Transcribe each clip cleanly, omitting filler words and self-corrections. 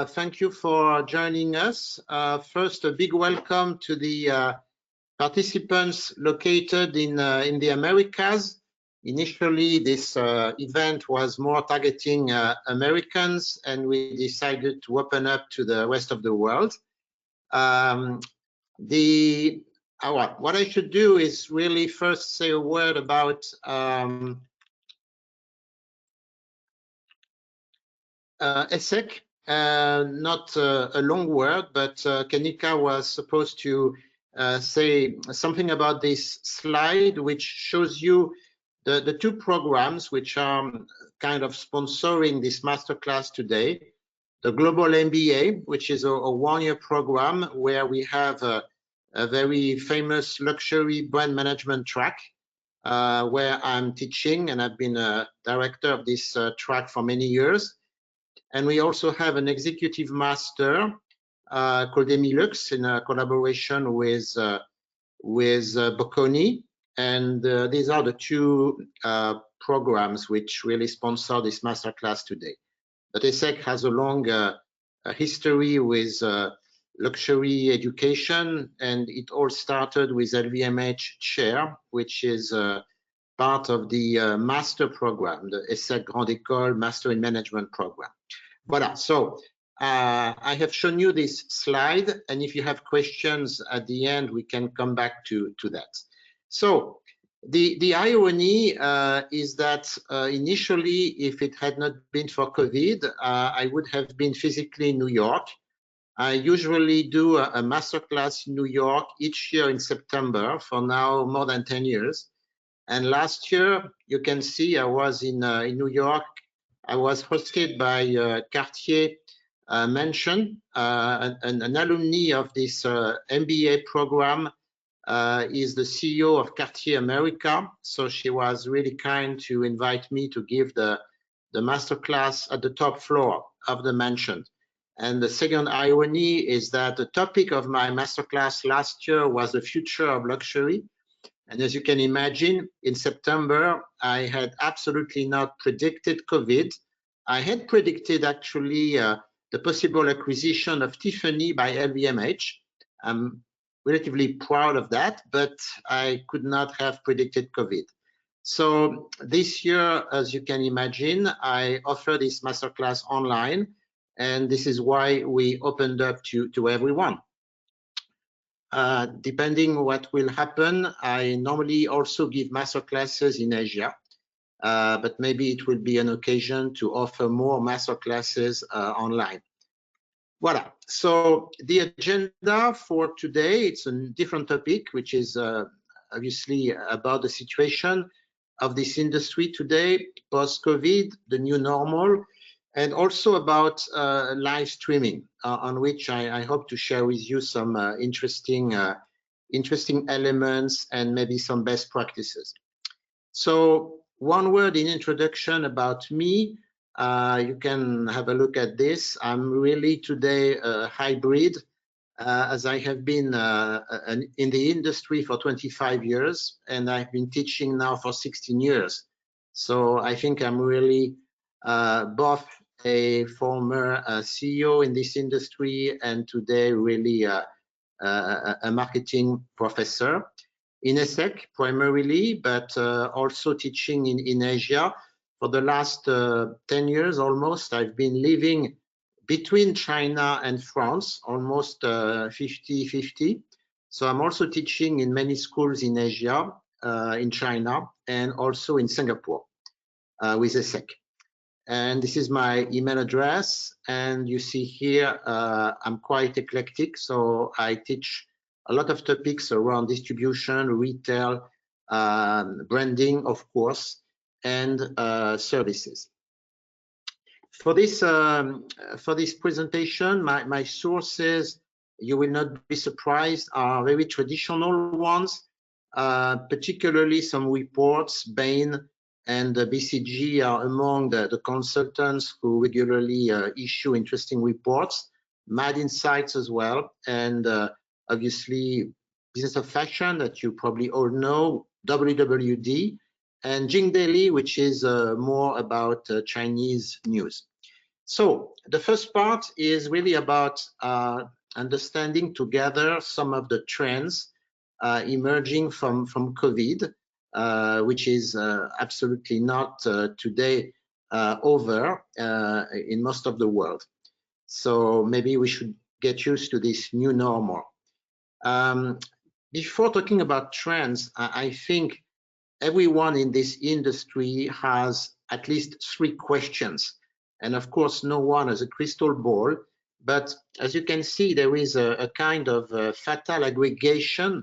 Thank you for joining us. First, a big welcome to the participants located in the Americas. Initially, this event was more targeting Americans, and we decided to open up to the rest of the world. What I should do is really first say a word about ESSEC. Not a long word, but Kanika was supposed to say something about this slide, which shows you the two programs which are kind of sponsoring this masterclass today. The Global MBA, which is a one-year program where we have a very famous luxury brand management track, where I'm teaching, and I've been a director of this track for many years. And we also have an executive master called Emilux in a collaboration with Bocconi. And these are the two programs which really sponsor this masterclass today. But ESSEC has a long history with luxury education, and it all started with LVMH Chair, which is part of the master program, the ESSEC Grande École Master in Management program. Voilà, so I have shown you this slide, and if you have questions at the end, we can come back to that. So the irony is that initially, if it had not been for COVID, I would have been physically in New York. I usually do a masterclass in New York each year in September for now more than 10 years. And last year, you can see I was in New York. I was hosted by Cartier Mansion, an alumni of this MBA program. Is the CEO of Cartier America. So she was really kind to invite me to give the masterclass at the top floor of the mansion. And the second irony is that the topic of my masterclass last year was the future of luxury. And as you can imagine, in September, I had absolutely not predicted COVID. I had predicted actually the possible acquisition of Tiffany by LVMH. I'm relatively proud of that, but I could not have predicted COVID. So this year, as you can imagine, I offer this masterclass online, and this is why we opened up to everyone. Depending what will happen, I normally also give masterclasses in Asia, but maybe it will be an occasion to offer more masterclasses online. Voilà, so the agenda for today, it's a different topic, which is obviously about the situation of this industry today, post-COVID, the new normal, and also about live streaming, on which I hope to share with you some interesting elements and maybe some best practices. So one word in introduction about me. You can have a look at this. I'm really today a hybrid, as I have been in the industry for 25 years, and I've been teaching now for 16 years. So I think I'm really both a former CEO in this industry and today really a marketing professor in ESSEC primarily, but also teaching in Asia. For the last 10 years almost, I've been living between China and France, almost 50-50. So I'm also teaching in many schools in Asia, in China, and also in Singapore with ESSEC. And this is my email address. And you see here, I'm quite eclectic. So I teach a lot of topics around distribution, retail, branding, of course, and services. For this presentation, my sources, you will not be surprised, are very traditional ones, particularly some reports. Bain and BCG are among the consultants who regularly issue interesting reports, Mad Insights as well, and obviously Business of Fashion that you probably all know, WWD, and Jing Daily, which is more about Chinese news. So the first part is really about understanding together some of the trends emerging from COVID, which is absolutely not today over in most of the world. So maybe we should get used to this new normal. Before talking about trends, I think everyone in this industry has at least 3 questions. And of course, no one has a crystal ball. But as you can see, there is a kind of fatal aggregation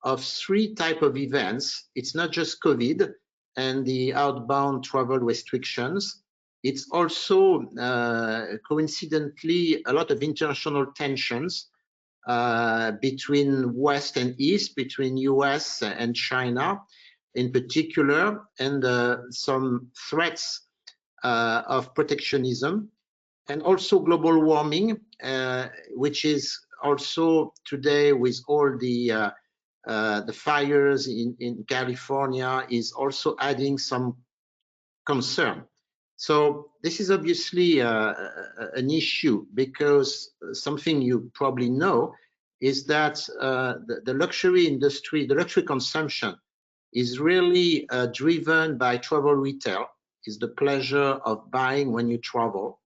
of 3 types of events. It's not just COVID and the outbound travel restrictions. It's also coincidentally a lot of international tensions between West and East, between US and China in particular, and some threats of protectionism, and also global warming, which is also today with all the fires in California is also adding some concern. So this is obviously an issue, because something you probably know is that the luxury industry, the luxury consumption, is really driven by travel retail. Is the pleasure of buying when you travel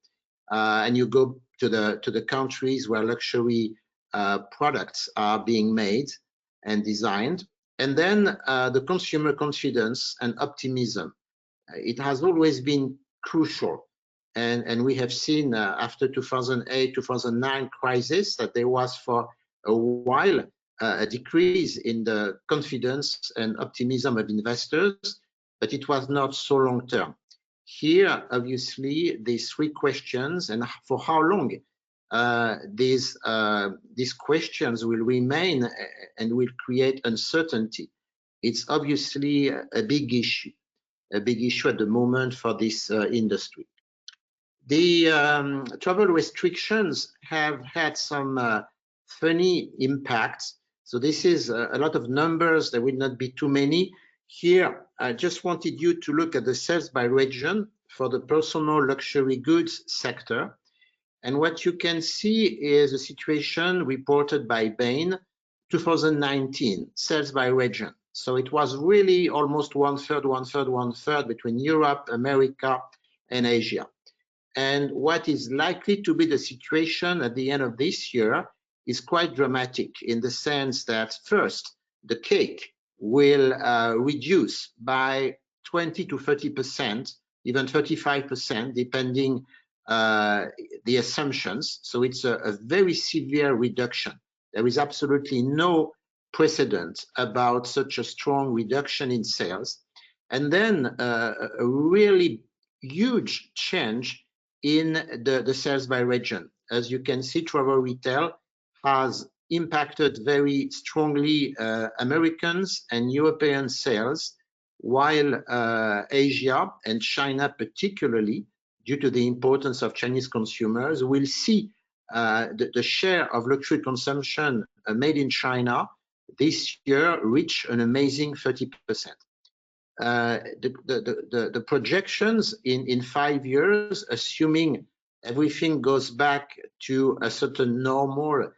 and you go to the countries where luxury products are being made and designed. And then the consumer confidence and optimism. It has always been crucial. And we have seen after 2008, 2009 crisis that there was for a while a decrease in the confidence and optimism of investors, but it was not so long term. Here, obviously, these 3 questions, and for how long these questions will remain and will create uncertainty. It's obviously a big issue at the moment for this industry. The travel restrictions have had some funny impacts. So this is a lot of numbers. There will not be too many. Here, I just wanted you to look at the sales by region for the personal luxury goods sector. And what you can see is a situation reported by Bain 2019, sales by region. So it was really almost 1/3, 1/3, 1/3 between Europe, America, and Asia. And what is likely to be the situation at the end of this year is quite dramatic, in the sense that first, the cake will reduce by 20 to 30%, even 35%, depending the assumptions. So it's a very severe reduction. There is absolutely no precedent about such a strong reduction in sales. And then a really huge change in the sales by region. As you can see, travel retail has impacted very strongly Americans and European sales, while Asia and China particularly, due to the importance of Chinese consumers, will see the share of luxury consumption made in China this year reach an amazing 30%. The projections in 5 years, assuming everything goes back to a certain normal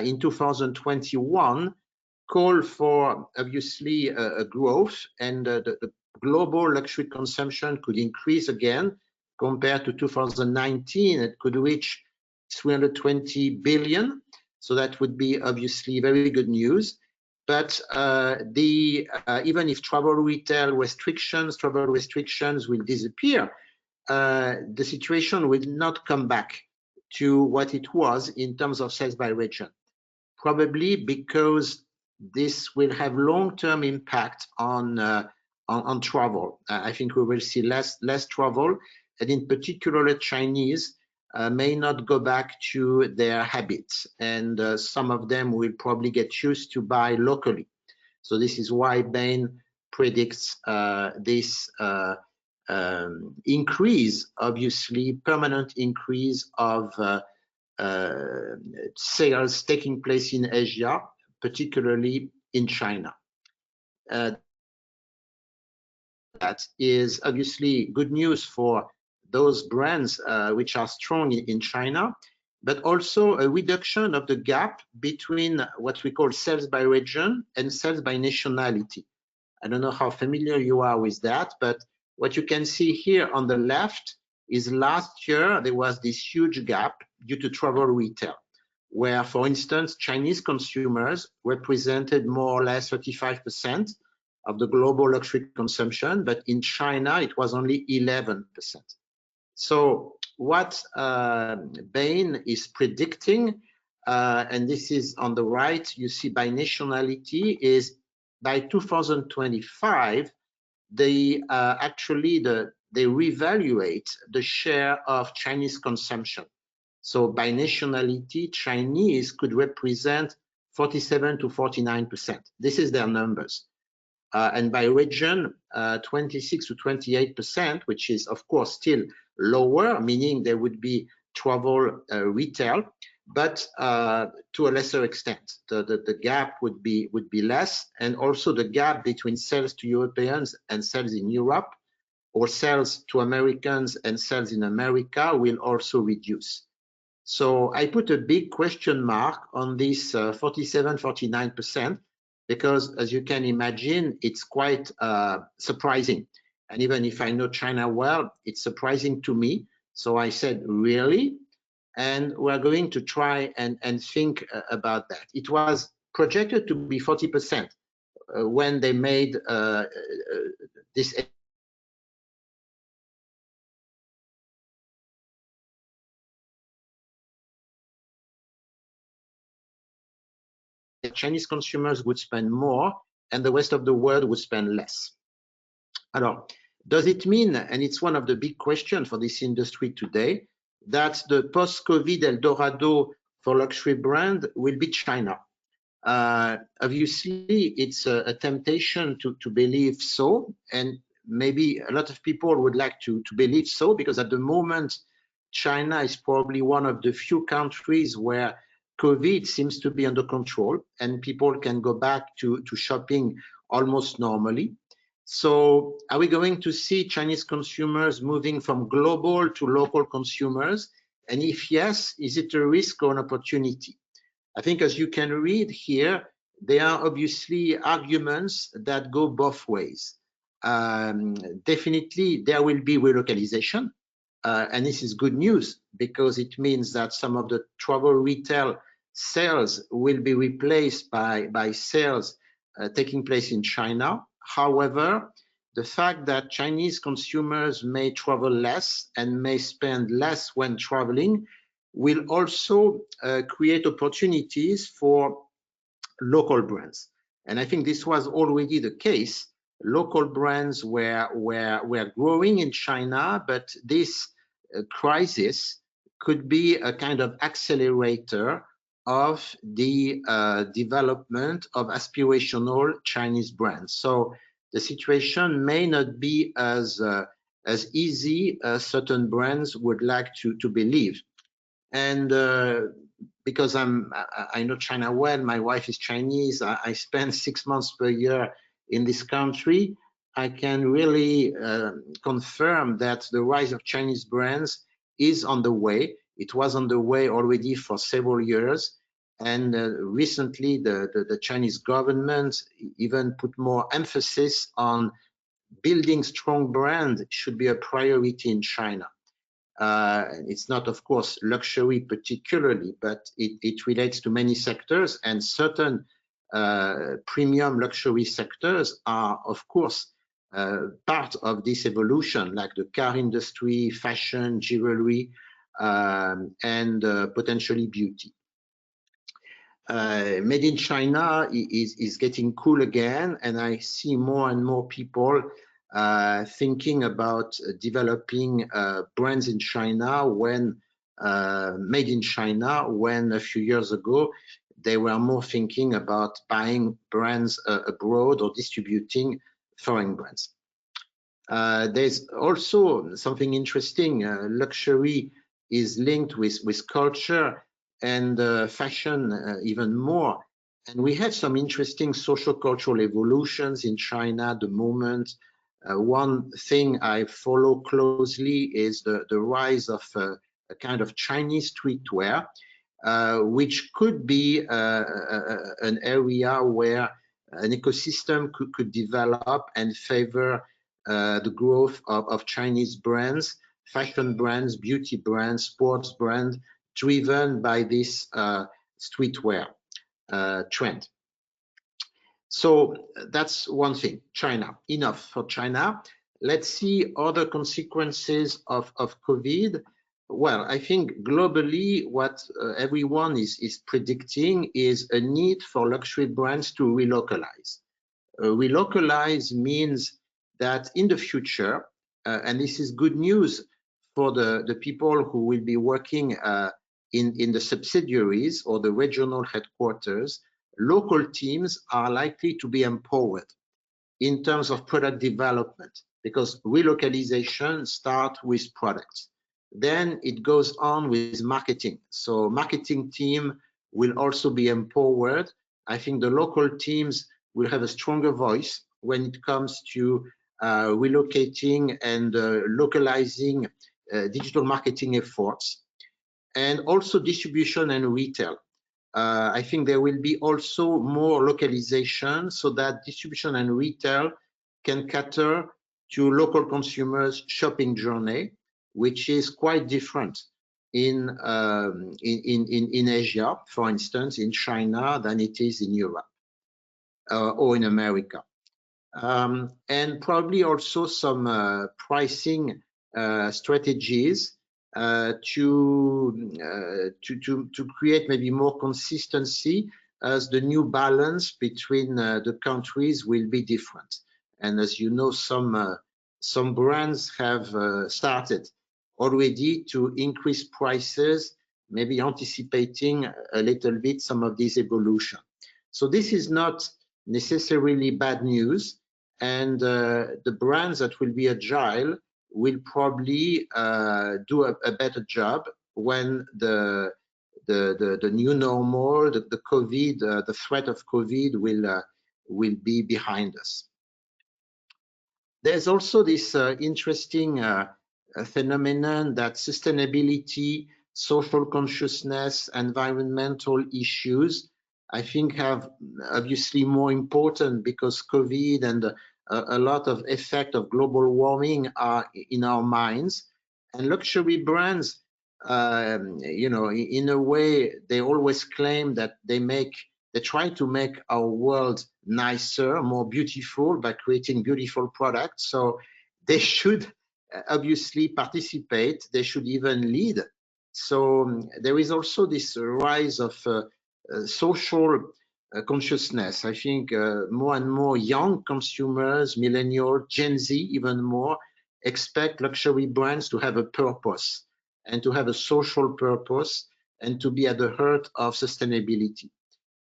in 2021, call for obviously a growth, and the global luxury consumption could increase again compared to 2019. It could reach 320 billion. So that would be obviously very good news. But even if travel restrictions will disappear, the situation will not come back to what it was in terms of sales by region. Probably because this will have long-term impact on travel. I think we will see less travel, and in particular, Chinese may not go back to their habits, and some of them will probably get used to buy locally. So this is why Bain predicts this increase, obviously permanent increase of sales taking place in Asia, particularly in China. That is obviously good news for those brands which are strong in China, but also a reduction of the gap between what we call sales by region and sales by nationality. I don't know how familiar you are with that, but what you can see here on the left is last year there was this huge gap due to travel retail, where, for instance, Chinese consumers represented more or less 35% of the global luxury consumption, but in China it was only 11%. So what Bain is predicting, and this is on the right, you see by nationality, is by 2025, they reevaluate the share of Chinese consumption. So by nationality, Chinese could represent 47 to 49%. This is their numbers. And by region, 26 to 28%, which is of course still lower, meaning there would be travel retail, but to a lesser extent. The gap would be less, and also the gap between sales to Europeans and sales in Europe, or sales to Americans and sales in America, will also reduce. So I put a big question mark on this 47, 49%, because as you can imagine, it's quite surprising. And even if I know China well, it's surprising to me. So I said, really? And we're going to try and think about that. It was projected to be 40% when they made this Chinese consumers would spend more and the rest of the world would spend less. Alors, does it mean, and it's one of the big questions for this industry today, that the post-COVID Eldorado for luxury brand will be China? Obviously, it's a temptation to believe so, and maybe a lot of people would like to believe so, because at the moment, China is probably one of the few countries where COVID seems to be under control and people can go back to shopping almost normally. So are we going to see Chinese consumers moving from global to local consumers? And if yes, is it a risk or an opportunity? I think as you can read here, there are obviously arguments that go both ways. Definitely there will be relocalization. And this is good news because it means that some of the travel retail sales will be replaced by sales taking place in China. However, the fact that Chinese consumers may travel less and may spend less when traveling will also create opportunities for local brands. And I think this was already the case. Local brands were growing in China, but this crisis could be a kind of accelerator of the development of aspirational Chinese brands. So the situation may not be as easy as certain brands would like to believe. And because I know China well, my wife is Chinese, I spend 6 months per year in this country, I can really confirm that the rise of Chinese brands is on the way. It was on the way already for several years. And recently, the Chinese government even put more emphasis on building strong brands should be a priority in China. It's not, of course, luxury particularly, but it relates to many sectors, and certain premium luxury sectors are, of course, part of this evolution, like the car industry, fashion, jewelry, and potentially beauty. Made in China is getting cool again, and I see more and more people thinking about developing brands in China when made in China, when a few years ago they were more thinking about buying brands abroad or distributing foreign brands. There's also something interesting. Luxury is linked with culture and fashion even more. And we had some interesting social cultural evolutions in China, the moment One thing I follow closely is the rise of a kind of Chinese streetwear, which could be an area where an ecosystem could develop and favor the growth of Chinese brands, fashion brands, beauty brands, sports brands, driven by this streetwear trend. So that's one thing. China, enough for China. Let's see other consequences of COVID. Well, I think globally, what everyone is predicting is a need for luxury brands to relocalize. Relocalize means that in the future, and this is good news for the people who will be working in the subsidiaries or the regional headquarters, local teams are likely to be empowered in terms of product development, because relocalization starts with products. Then it goes on with marketing. So marketing team will also be empowered. I think the local teams will have a stronger voice when it comes to relocating and localizing digital marketing efforts, and also distribution and retail. I think there will be also more localization so that distribution and retail can cater to local consumers' shopping journey, which is quite different in Asia, for instance, in China, than it is in Europe or in America. And probably also some pricing strategies to create maybe more consistency, as the new balance between the countries will be different. And as you know, some brands have started already to increase prices, maybe anticipating a little bit some of this evolution. So this is not necessarily bad news, and the brands that will be agile will probably do a better job when the new normal, the COVID, the threat of COVID will be behind us. There's also this interesting phenomenon that sustainability, social consciousness, environmental issues, I think, have obviously more important because COVID and a lot of effect of global warming are in our minds. And luxury brands, you know, in a way, they always claim that they try to make our world nicer, more beautiful by creating beautiful products. So they should obviously participate. They should even lead. So there is also this rise of social consciousness. I think more and more young consumers, millennial, Gen Z, even more, expect luxury brands to have a purpose and to have a social purpose and to be at the heart of sustainability.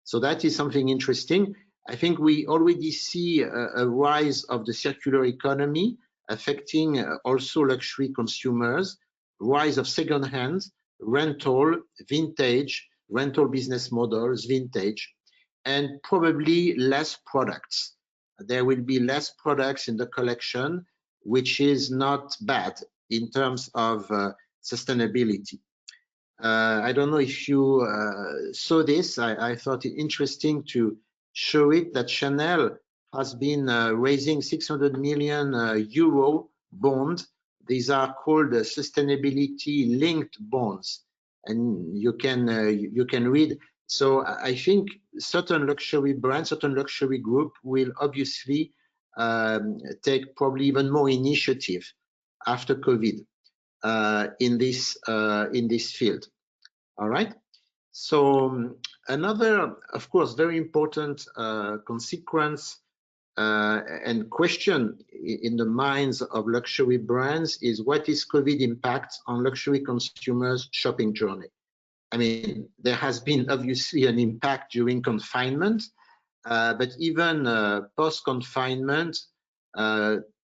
So that is something interesting. I think we already see a rise of the circular economy affecting also luxury consumers, rise of second-hand, rental, vintage, rental business models, vintage, and probably less products. There will be less products in the collection, which is not bad in terms of sustainability. I don't know if you saw this. I thought it interesting to show it, that Chanel has been raising 600 million euro bond. These are called sustainability linked bonds, and you can read. So I think certain luxury brands, certain luxury group will obviously take probably even more initiative after COVID in this field. All right. So another, of course, very important consequence and question in the minds of luxury brands is, what is COVID impact on luxury consumers' shopping journey? I mean, there has been obviously an impact during confinement, but even post-confinement,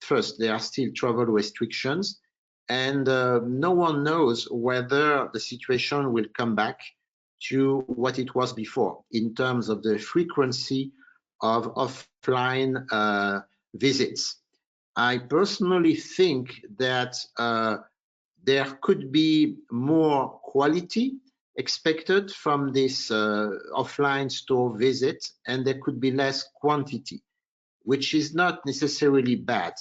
first, there are still travel restrictions, and no one knows whether the situation will come back to what it was before in terms of the frequency of offline visits. I personally think that there could be more quality expected from this offline store visit, and there could be less quantity, which is not necessarily bad.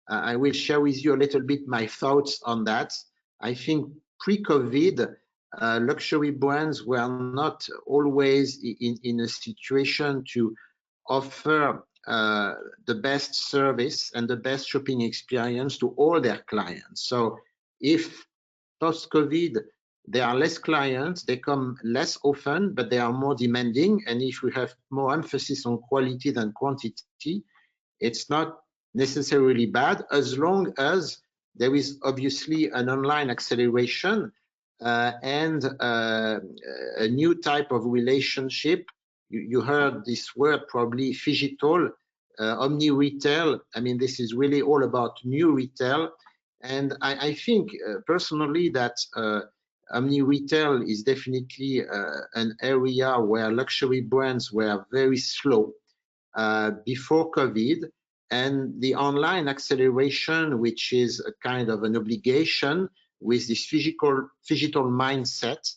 I will share with you a little bit my thoughts on that. I think pre-COVID, luxury brands were not always in a situation to offer the best service and the best shopping experience to all their clients. So if post-COVID, there are less clients, they come less often, but they are more demanding. And if we have more emphasis on quality than quantity, it's not necessarily bad, as long as there is obviously an online acceleration and a new type of relationship. You heard this word probably, phygital, omni-retail. I mean, this is really all about new retail. And I think personally that omni-retail is definitely an area where luxury brands were very slow before COVID, and the online acceleration, which is a kind of an obligation with this phygital mindset,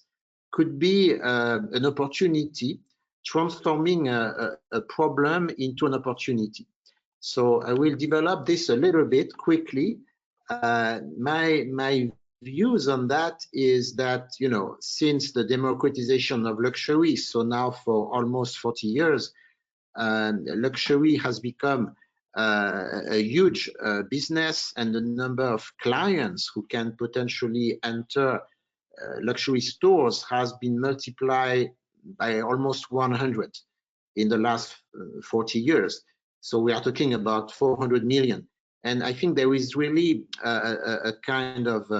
could be an opportunity, transforming a problem into an opportunity. So I will develop this a little bit quickly. My views on that is that, you know, since the democratization of luxury, so now for almost 40 years, luxury has become a huge business, and the number of clients who can potentially enter luxury stores has been multiplied by almost 100 in the last 40 years. So we are talking about 400 million. And I think there is really a kind of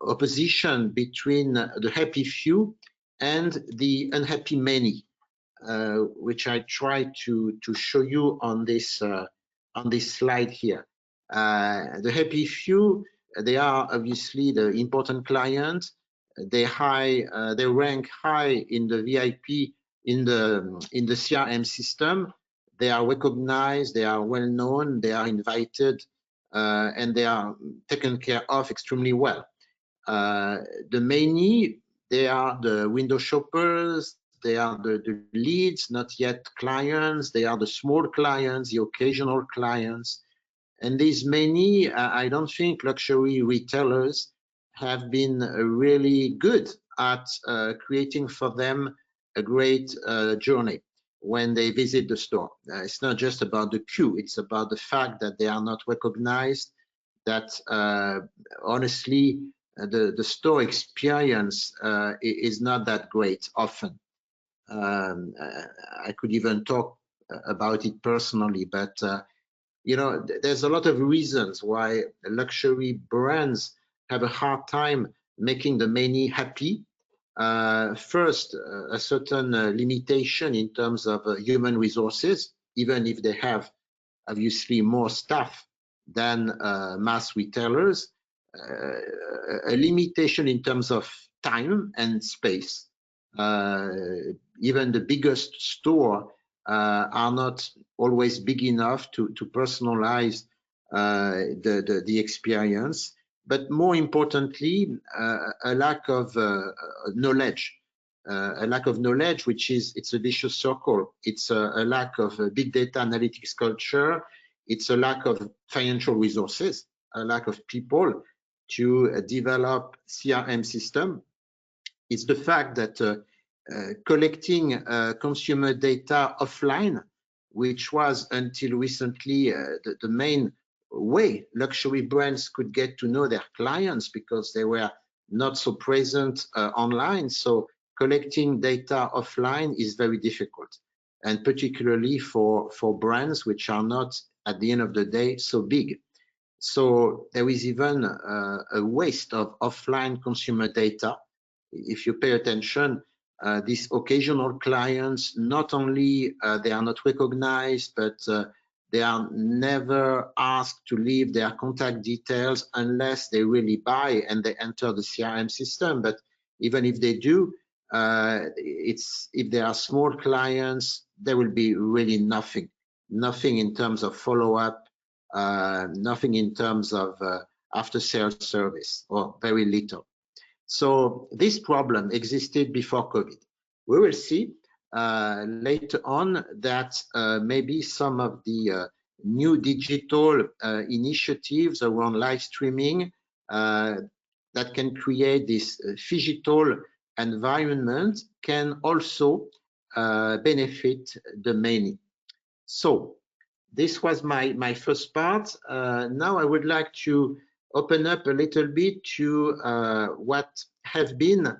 opposition between the happy few and the unhappy many, which I try to show you on this slide here. The happy few, they are obviously the important client. They rank high in the VIP, in the CRM system. They are recognized, they are well known, they are invited, and they are taken care of extremely well. The many, they are the window shoppers, they are the leads, not yet clients, they are the small clients, the occasional clients. And these many, I don't think luxury retailers have been really good at creating for them a great journey when they visit the store. It's not just about the queue, it's about the fact that they are not recognized, that honestly, the store experience is not that great often. I could even talk about it personally, but you know, there's a lot of reasons why luxury brands have a hard time making the many happy. First, a certain limitation in terms of human resources, even if they have obviously more staff than mass retailers, a limitation in terms of time and space. Even the biggest store are not always big enough to personalize the experience, but more importantly, a lack of knowledge. A lack of knowledge, which is, it's a vicious circle. It's a lack of big data analytics culture. It's a lack of financial resources, a lack of people to develop CRM system. It's the fact that collecting consumer data offline, which was until recently the main way luxury brands could get to know their clients, because they were not so present online. So collecting data offline is very difficult, and particularly for brands which are not, at the end of the day, so big. So there is even a waste of offline consumer data. If you pay attention, these occasional clients, not only they are not recognized, but they are never asked to leave their contact details unless they really buy and they enter the CRM system. But even if they do, if they are small clients, there will be really nothing in terms of follow-up nothing in terms of after-sales service, or very little. So this problem existed before COVID. We will see later on that maybe some of the new digital initiatives around live streaming that can create this phygital environment can also benefit the many. So this was my first part. Now I would like to open up a little bit to what have been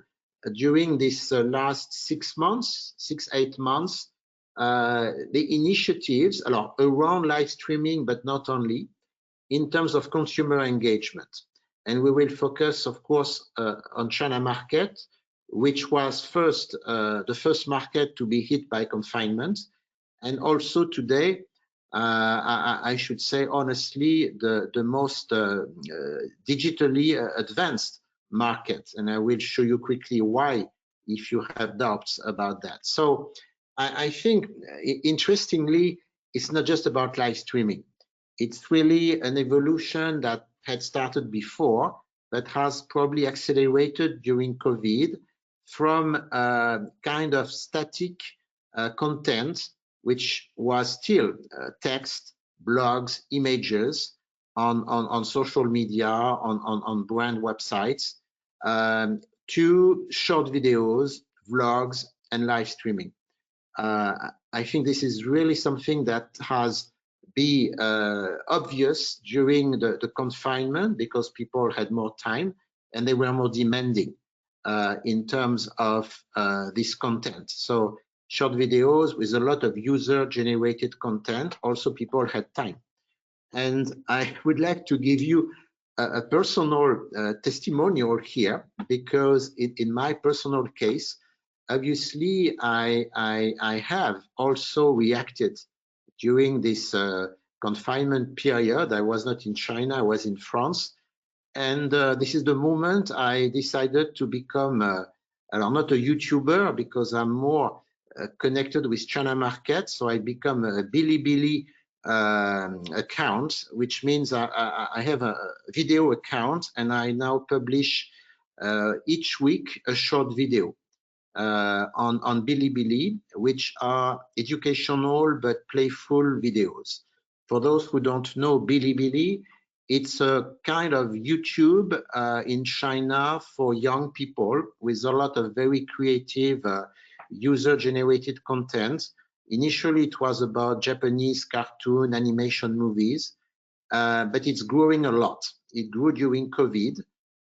during this last 6 months, 8 months, the initiatives around live streaming, but not only, in terms of consumer engagement. And we will focus, of course, on China market, which was the first market to be hit by confinement, and also today, I should say honestly, the most digitally advanced market. And I will show you quickly why, if you have doubts about that. So I think, interestingly, it's not just about live streaming. It's really an evolution that had started before, but has probably accelerated during COVID from kind of static content, which was still text, blogs, images on social media, on brand websites, to short videos, vlogs, and live streaming. I think this is really something that has been obvious during the confinement, because people had more time and they were more demanding in terms of this content. So short videos with a lot of user-generated content, also people had time. And I would like to give you a personal testimonial here, because in my personal case, obviously I have also reacted during this confinement period. I was not in China, I was in France. And this is the moment I decided to become, I'm not a YouTuber because I'm more connected with China market. So I become a Bilibili account, which means I have a video account, and I now publish each week a short video on Bilibili, which are educational but playful videos. For those who don't know Bilibili, it's a kind of YouTube in China for young people, with a lot of very creative user-generated content. Initially, it was about Japanese cartoon animation movies, but it's growing a lot. It grew during COVID,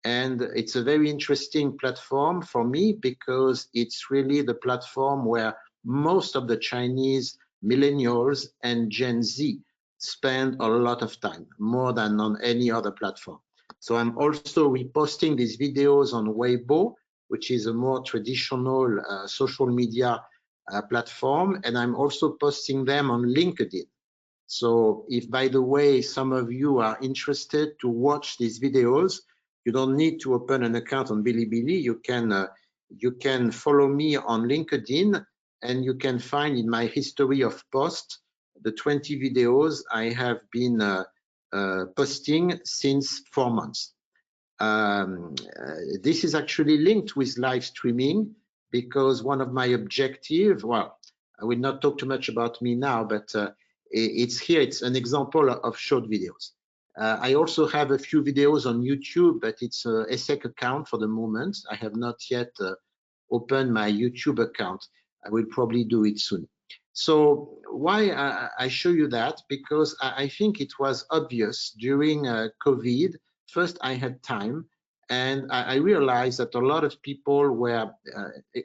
and it's a very interesting platform for me, because it's really the platform where most of the Chinese millennials and Gen Z spend a lot of time, more than on any other platform. So I'm also reposting these videos on Weibo, which is a more traditional social media platform, and I'm also posting them on LinkedIn. So if, by the way, some of you are interested to watch these videos, you don't need to open an account on Bilibili. You can follow me on LinkedIn, and you can find in my history of posts the 20 videos I have been posting since 4 months. This is actually linked with live streaming, because one of my objectives, well, I will not talk too much about me now, but it's here, it's an example of short videos. I also have a few videos on YouTube, but it's a ESSEC account for the moment. I have not yet opened my YouTube account. I will probably do it soon. So why I show you that? Because I think it was obvious during COVID. First, I had time, and I realized that a lot of people were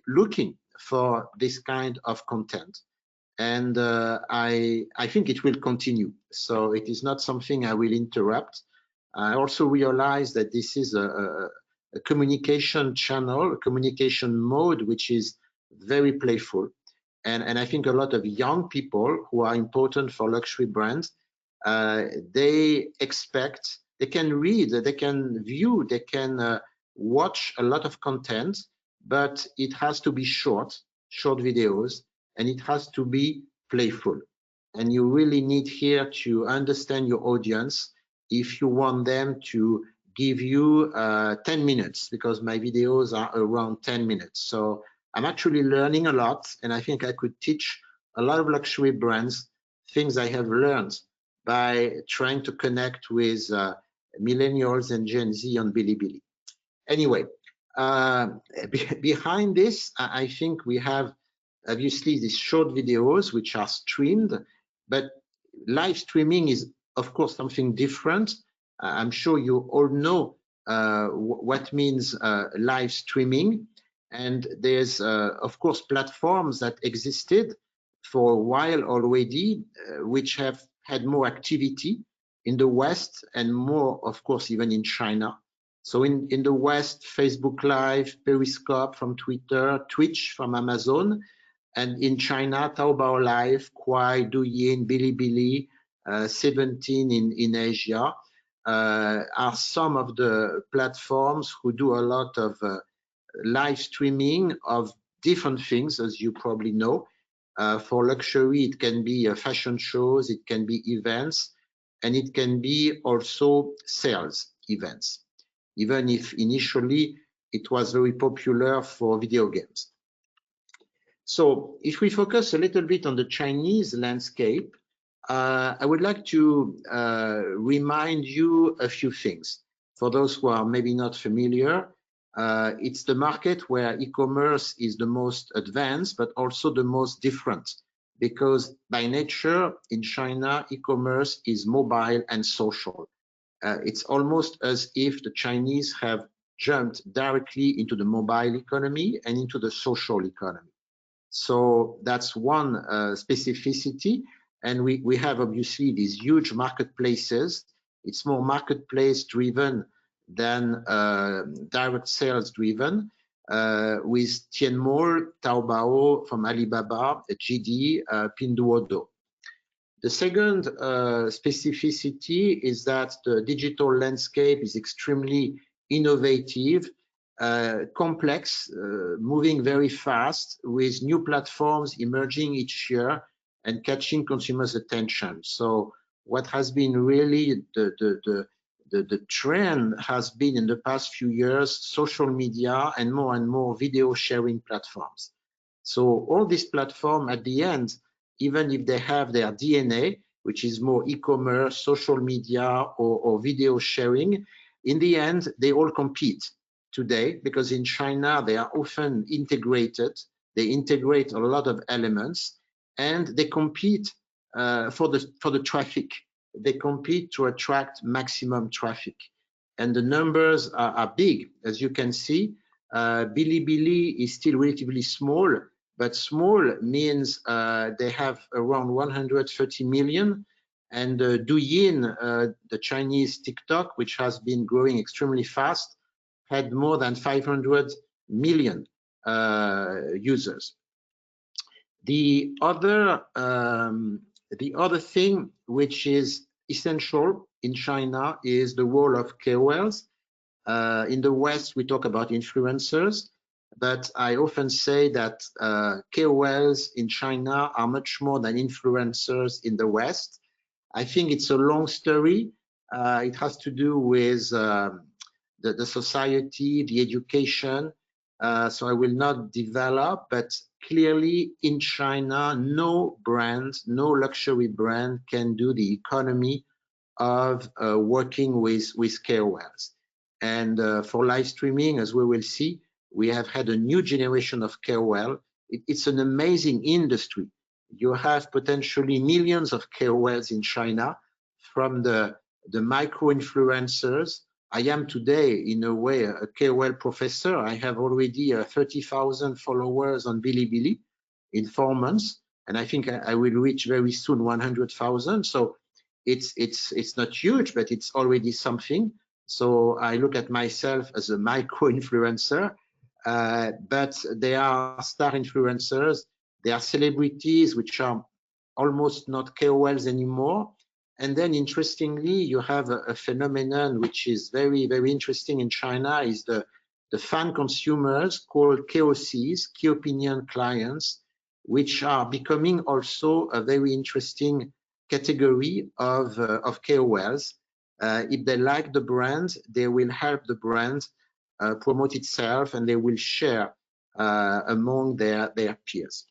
looking for this kind of content. And I think it will continue. So it is not something I will interrupt. I also realized that this is a communication channel, a communication mode, which is very playful. And I think a lot of young people who are important for luxury brands, they expect, they can read, they can view, they can watch a lot of content, but it has to be short videos, and it has to be playful. and you really need here to understand your audience if you want them to give you 10 minutes, because my videos are around 10 minutes. So I'm actually learning a lot, and I think I could teach a lot of luxury brands things I have learned by trying to connect with millennials and Gen Z on Bilibili. Anyway, behind this, I think we have obviously these short videos which are streamed, but live streaming is of course something different. I'm sure you all know what means live streaming, and there's of course platforms that existed for a while already, which have had more activity in the West and more, of course, even in China. So in the West, Facebook Live, Periscope from Twitter, Twitch from Amazon, and in China, Taobao Live, Kwai, Douyin, Bilibili, 17 in Asia are some of the platforms who do a lot of live streaming of different things, as you probably know. For luxury, it can be fashion shows, it can be events, and it can be also sales events, even if initially it was very popular for video games. So if we focus a little bit on the Chinese landscape, I would like to remind you a few things. For those who are maybe not familiar, it's the market where e-commerce is the most advanced, but also the most different, because by nature in China, e-commerce is mobile and social. It's almost as if the Chinese have jumped directly into the mobile economy and into the social economy. So that's one specificity. And we have obviously these huge marketplaces. It's more marketplace driven than direct sales driven, with Tianmol, Taobao from Alibaba, JD, Pinduoduo. The second specificity is that the digital landscape is extremely innovative, complex, moving very fast, with new platforms emerging each year and catching consumers' attention. So what has been really the trend has been in the past few years, social media and more video sharing platforms. So all these platforms at the end, even if they have their DNA, which is more e-commerce, social media, or video sharing, in the end, they all compete today, because in China, they are often integrated. They integrate a lot of elements, and they compete for the traffic. They compete to attract maximum traffic. And the numbers are big. As you can see, Bilibili is still relatively small, but small means they have around 130 million. And Douyin, the Chinese TikTok, which has been growing extremely fast, had more than 500 million users. The other thing which is essential in China is the role of KOLs. In the West, we talk about influencers, but I often say that KOLs in China are much more than influencers in the West. I think it's a long story. It has to do with the society, the education. So I will not develop, but clearly in China, no brand, no luxury brand can do the economy of working with KOLs. And for live streaming, as we will see, we have had a new generation of KOL. It's an amazing industry. You have potentially millions of KOLs in China, from the micro influencers. I am today, in a way, a KOL professor. I have already 30,000 followers on Bilibili in 4 months, and I think I will reach very soon 100,000. So it's not huge, but it's already something. So I look at myself as a micro influencer, but they are star influencers. They are celebrities, which are almost not KOLs anymore. And then interestingly, you have a phenomenon which is very, very interesting in China, is the fan consumers called KOCs, key opinion clients, which are becoming also a very interesting category of KOLs. If they like the brand, they will help the brand promote itself, and they will share among their peers.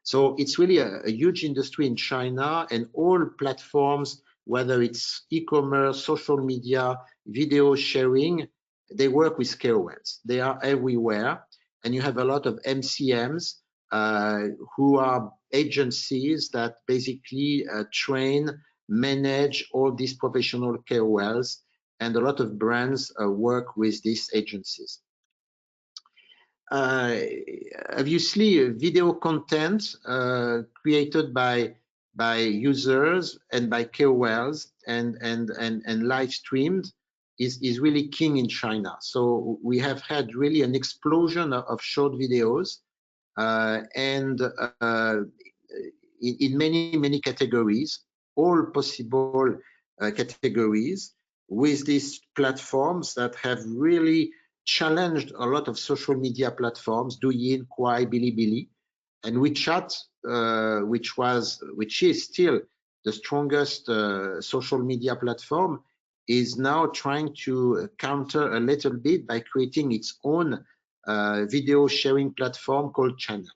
So it's really a huge industry in China, and all platforms, whether it's e-commerce, social media, video sharing, they work with KOLs. They are everywhere, and you have a lot of MCMs who are agencies that basically train, manage all these professional KOLs, and a lot of brands work with these agencies. Obviously, video content created by users and by KOLs and live streamed is really king in China. So we have had really an explosion of short videos and in many categories, all possible categories, with these platforms that have really challenged a lot of social media platforms, Douyin, Kwai, Bilibili, and WeChat, which is still the strongest social media platform, is now trying to counter a little bit by creating its own video sharing platform called Channel.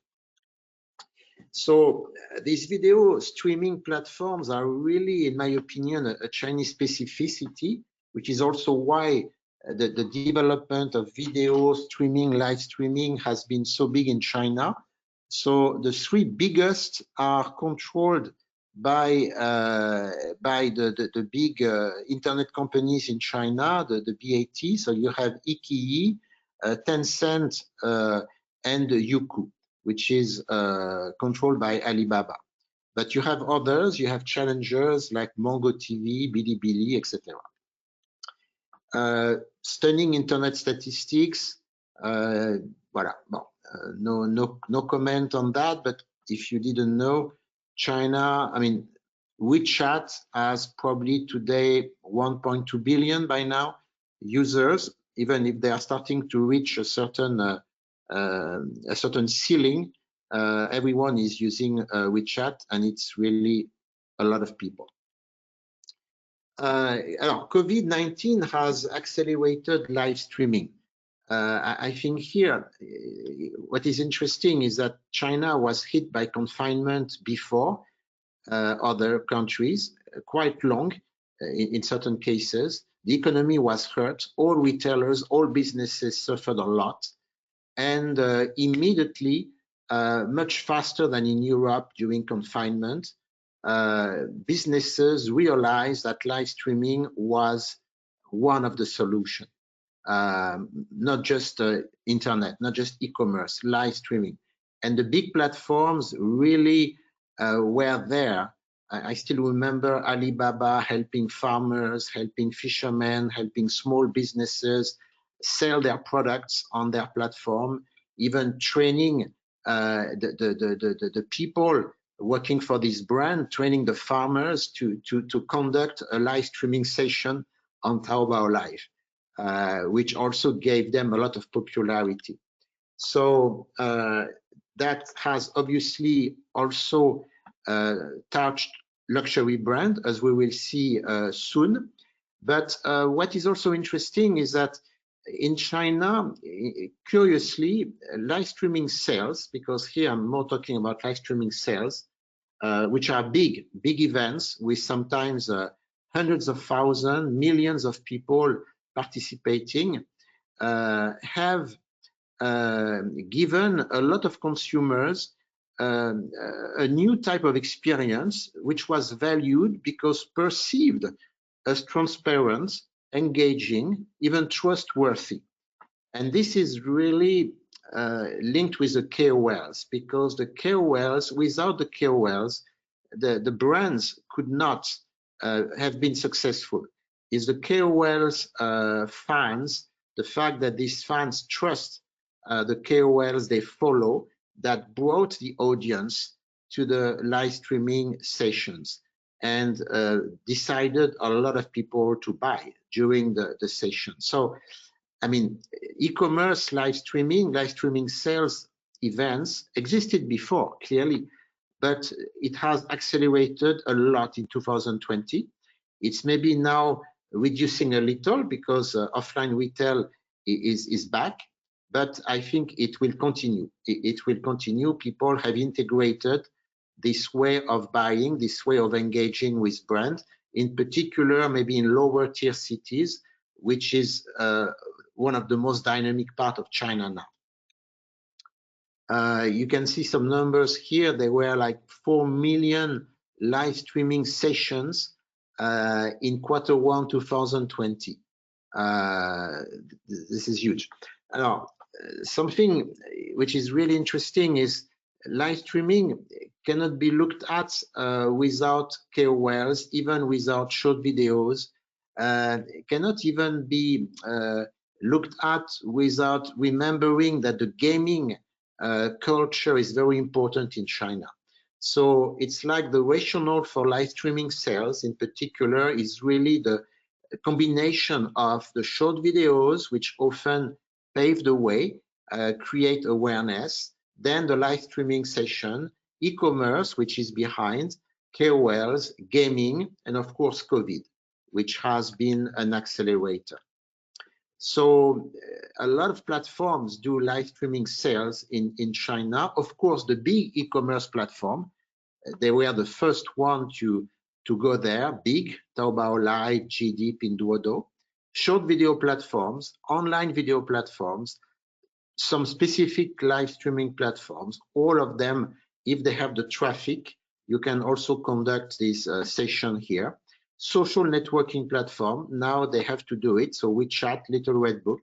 So these video streaming platforms are really, in my opinion, a Chinese specificity, which is also why the development of video streaming, live streaming has been so big in China. So the three biggest are controlled by the big internet companies in China, the BAT. So you have Iqiyi, Tencent, and Youku, which is controlled by Alibaba. But you have others, you have challengers like Mongo TV, Bilibili, etc. Stunning internet statistics. Voilà. Bon, no comment on that, but if you didn't know, China, I mean, WeChat has probably today 1.2 billion by now users, even if they are starting to reach a certain ceiling. Everyone is using WeChat, and it's really a lot of people. COVID-19 has accelerated live streaming. I think here, what is interesting is that China was hit by confinement before other countries, quite long in certain cases. The economy was hurt. All retailers, all businesses suffered a lot. And immediately, much faster than in Europe during confinement, businesses realized that live streaming was one of the solutions. Not just internet, not just e-commerce, live streaming. And the big platforms really were there. I still remember Alibaba helping farmers, helping fishermen, helping small businesses sell their products on their platform, even training the people working for this brand, training the farmers to conduct a live streaming session on Taobao Live, which also gave them a lot of popularity. So that has obviously also touched luxury brand, as we will see soon. But what is also interesting is that in China, curiously, live streaming sales, because here I'm more talking about live streaming sales, which are big events with sometimes hundreds of thousands, millions of people participating, have given a lot of consumers a new type of experience, which was valued because perceived as transparent, engaging, even trustworthy. And this is really linked with the KOLs, because the KOLs, without the KOLs, the brands could not have been successful. Is the KOLs fans, the fact that these fans trust the KOLs they follow, that brought the audience to the live streaming sessions and decided a lot of people to buy during the session. So, I mean, e-commerce, live streaming sales events existed before, clearly, but it has accelerated a lot in 2020. It's maybe now reducing a little because offline retail is back, but I think it will continue. It will continue. People have integrated this way of buying, this way of engaging with brands, in particular, maybe in lower tier cities, which is one of the most dynamic part of China now. You can see some numbers here. There were like 4 million live streaming sessions in Q1 2020. This is huge. Now, something which is really interesting is live streaming cannot be looked at without KOLs, even without short videos. Cannot even be looked at without remembering that the gaming culture is very important in China. So it's like the rationale for live streaming sales in particular is really the combination of the short videos, which often pave the way, create awareness, then the live streaming session, e-commerce, which is behind, KOLs, gaming, and of course COVID, which has been an accelerator. So a lot of platforms do live streaming sales in China. Of course, the big e-commerce platform, they were the first one to go there, big, Taobao Live, JD, Pinduoduo. Short video platforms, online video platforms, some specific live streaming platforms, all of them, if they have the traffic, you can also conduct this session here. Social networking platform, now they have to do it, so WeChat, Little Red Book,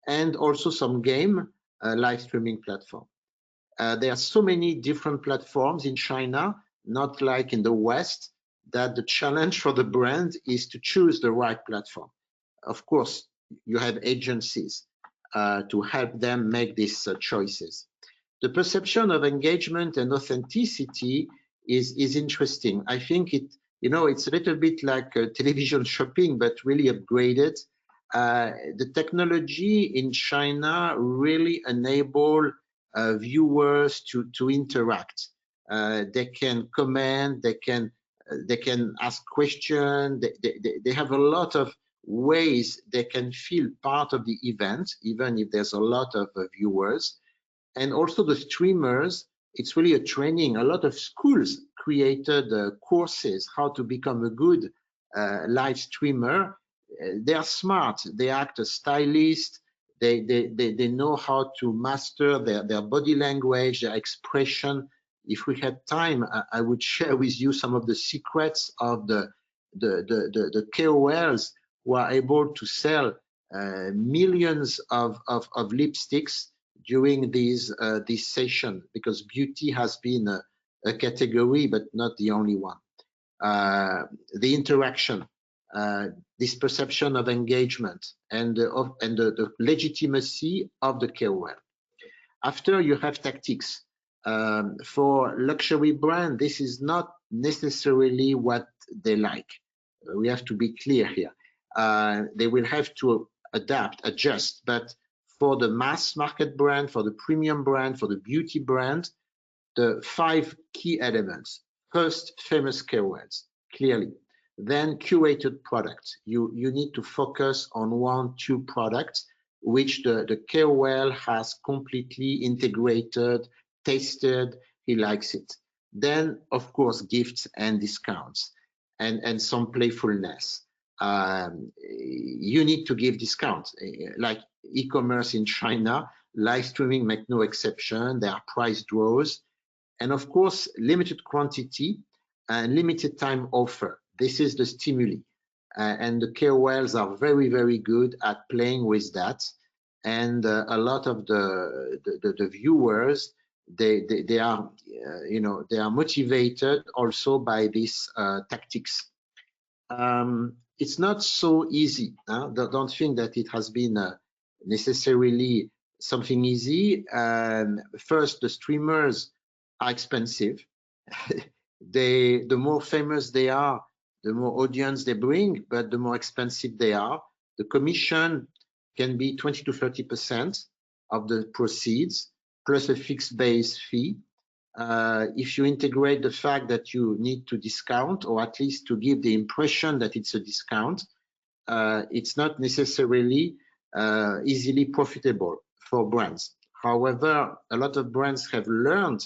and also some game live streaming platform. There are so many different platforms in China, not like in the West, that the challenge for the brand is to choose the right platform. Of course, you have agencies to help them make these choices. The perception of engagement and authenticity is interesting. I think it's a little bit like television shopping, but really upgraded. The technology in China really enable viewers to interact. They can comment, they can ask questions. They have a lot of ways they can feel part of the event, even if there's a lot of viewers. And also the streamers, it's really a training. A lot of schools created courses how to become a good live streamer. They are smart. They act as stylists. They know how to master their body language, their expression. If we had time, I would share with you some of the secrets of the KOLs who are able to sell millions of lipsticks during this session, because beauty has been a category, but not the only one. The interaction, this perception of engagement, and the legitimacy of the KOL. After, you have tactics. For luxury brand, this is not necessarily what they like. We have to be clear here. They will have to adapt, adjust, but for the mass market brand, for the premium brand, for the beauty brand, the 5 key elements. First, famous KOLs, clearly. Then curated products. You need to focus on 1-2 products which the KOL has completely integrated, tasted, he likes it. Then, of course, gifts and discounts and some playfulness. You need to give discounts, like e-commerce in China. Live streaming make no exception. There are price draws, and of course limited quantity and limited time offer. This is the stimuli, and the KOLs are very, very good at playing with that. And a lot of the viewers, they are they are motivated also by these tactics. It's not so easy. Don't think that it has been necessarily something easy. First, the streamers are expensive. The more famous they are, the more audience they bring, but the more expensive they are. The commission can be 20 to 30% of the proceeds. plus a fixed base fee. If you integrate the fact that you need to discount, or at least to give the impression that it's a discount, it's not necessarily easily profitable for brands. However, a lot of brands have learned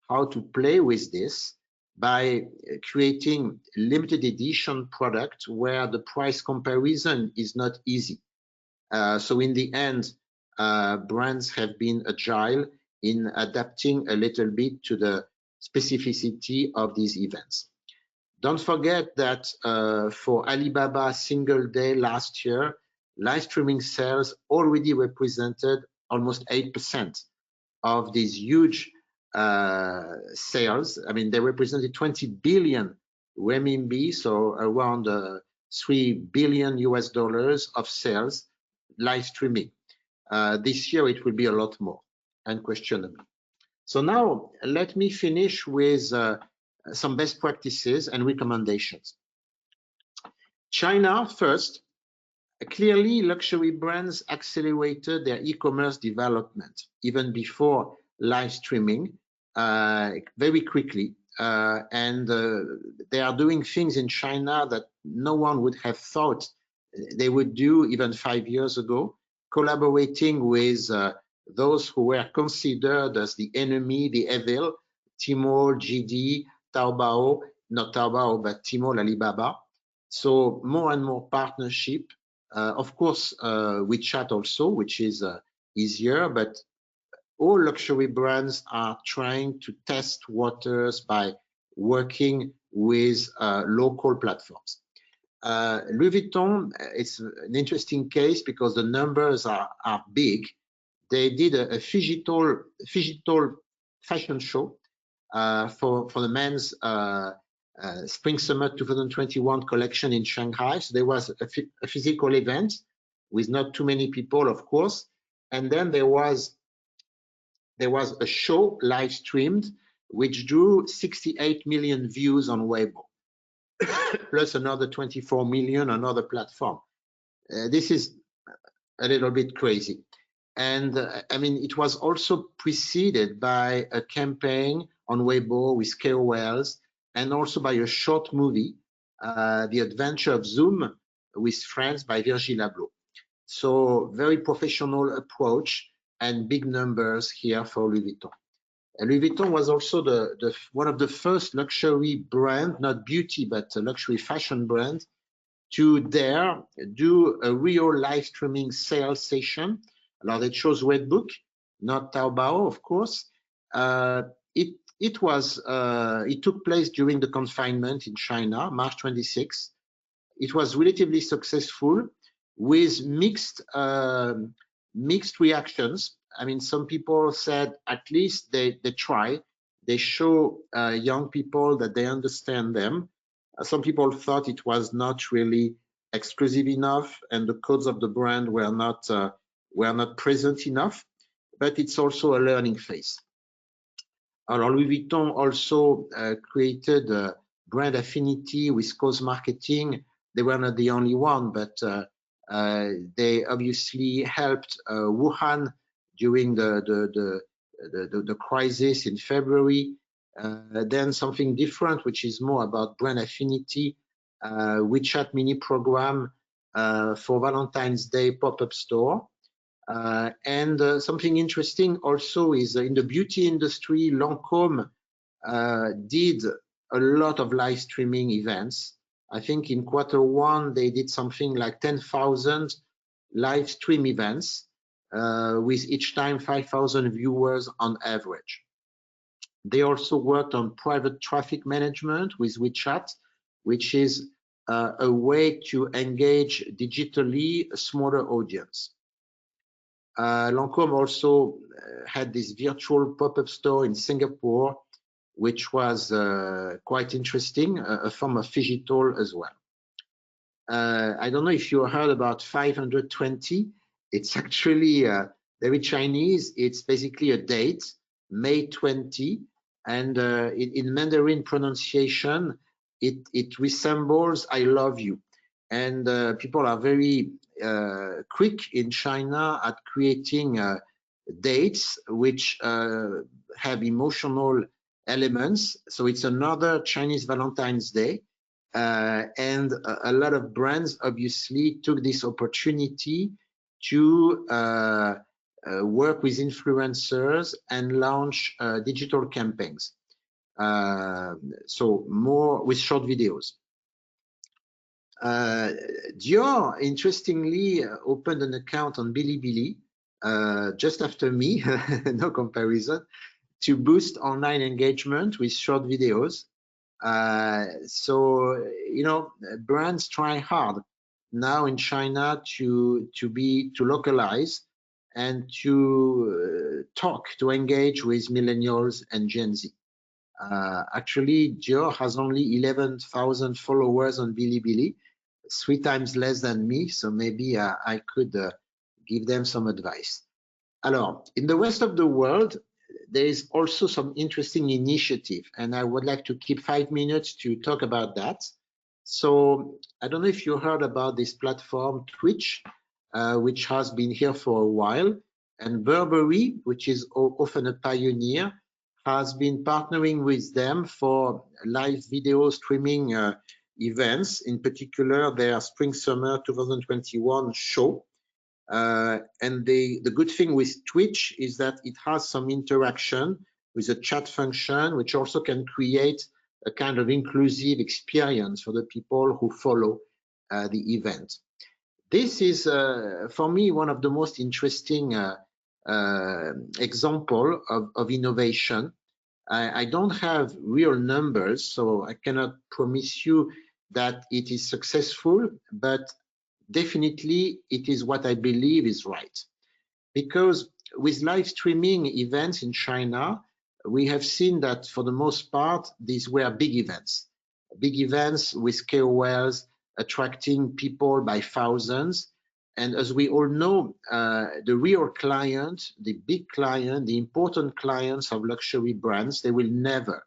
how to play with this by creating limited edition products where the price comparison is not easy. So in the end, brands have been agile in adapting a little bit to the specificity of these events. Don't forget that for Alibaba single day last year, live streaming sales already represented almost 8% of these huge sales. I mean, they represented 20 billion renminbi, so around $3 billion of sales live streaming. This year it will be a lot more, unquestionably. So now let me finish with some best practices and recommendations. China first. Clearly, luxury brands accelerated their e-commerce development even before live streaming very quickly. And they are doing things in China that no one would have thought they would do even 5 years ago, collaborating with those who were considered as the enemy, the evil, Tmall, JD, Taobao, not Taobao, but Tmall, Alibaba. So more and more partnership. Of course, WeChat also, which is easier, but all luxury brands are trying to test waters by working with local platforms. Louis Vuitton, it's an interesting case because the numbers are big. They did a phygital fashion show for the men's Spring Summer 2021 collection in Shanghai. So there was a physical event with not too many people, of course, and then there was a show live streamed which drew 68 million views on Weibo, plus another 24 million on other platform. This is a little bit crazy. And I mean, it was also preceded by a campaign on Weibo with KOLs, and also by a short movie, The Adventure of Zoom with Friends by Virgil Abloh. So very professional approach and big numbers here for Louis Vuitton. And Louis Vuitton was also one of the first luxury brand, not beauty, but a luxury fashion brand, to dare do a real live streaming sales session. Now they chose Redbook, not Taobao, of course. It took place during the confinement in China, March 26. It was relatively successful with mixed reactions. I mean, some people said at least they try. They show young people that they understand them. Some people thought it was not really exclusive enough, and the codes of the brand were not present enough. But it's also a learning phase. Louis Vuitton also created a brand affinity with cause marketing. They were not the only one, but they obviously helped Wuhan during the crisis in February. Then something different, which is more about brand affinity, WeChat mini program for Valentine's Day pop-up store. And something interesting also is in the beauty industry, Lancôme did a lot of live streaming events. I think in Q1 they did something like 10,000 live stream events with each time 5,000 viewers on average. They also worked on private traffic management with WeChat, which is a way to engage digitally a smaller audience. Lancôme also had this virtual pop-up store in Singapore, which was quite interesting, a form of phygital as well. I don't know if you heard about 520. It's actually very Chinese. It's basically a date, May 20, and in Mandarin pronunciation, it resembles I love you. And people are very quick in China at creating dates which have emotional elements. So it's another Chinese Valentine's Day. And a lot of brands obviously took this opportunity to work with influencers and launch digital campaigns. So more with short videos. Dior, interestingly, opened an account on Bilibili just after me, no comparison, to boost online engagement with short videos. So, you know, brands try hard now in China to localize and to engage with millennials and Gen Z. Actually, Dior has only 11,000 followers on Bilibili, 3 times less than me, so maybe I could give them some advice. Alors, in the rest of the world, there is also some interesting initiative, and I would like to keep 5 minutes to talk about that. So I don't know if you heard about this platform Twitch, which has been here for a while, and Burberry, which is often a pioneer, has been partnering with them for live video streaming events, in particular their Spring-Summer 2021 show. And the good thing with Twitch is that it has some interaction with a chat function, which also can create a kind of inclusive experience for the people who follow the event. This is, for me, one of the most interesting example of innovation. I don't have real numbers, so I cannot promise you that it is successful, but definitely it is what I believe is right. Because with live streaming events in China, we have seen that for the most part, these were big events with KOLs attracting people by thousands. And as we all know, the real client, the big client, the important clients of luxury brands, they will never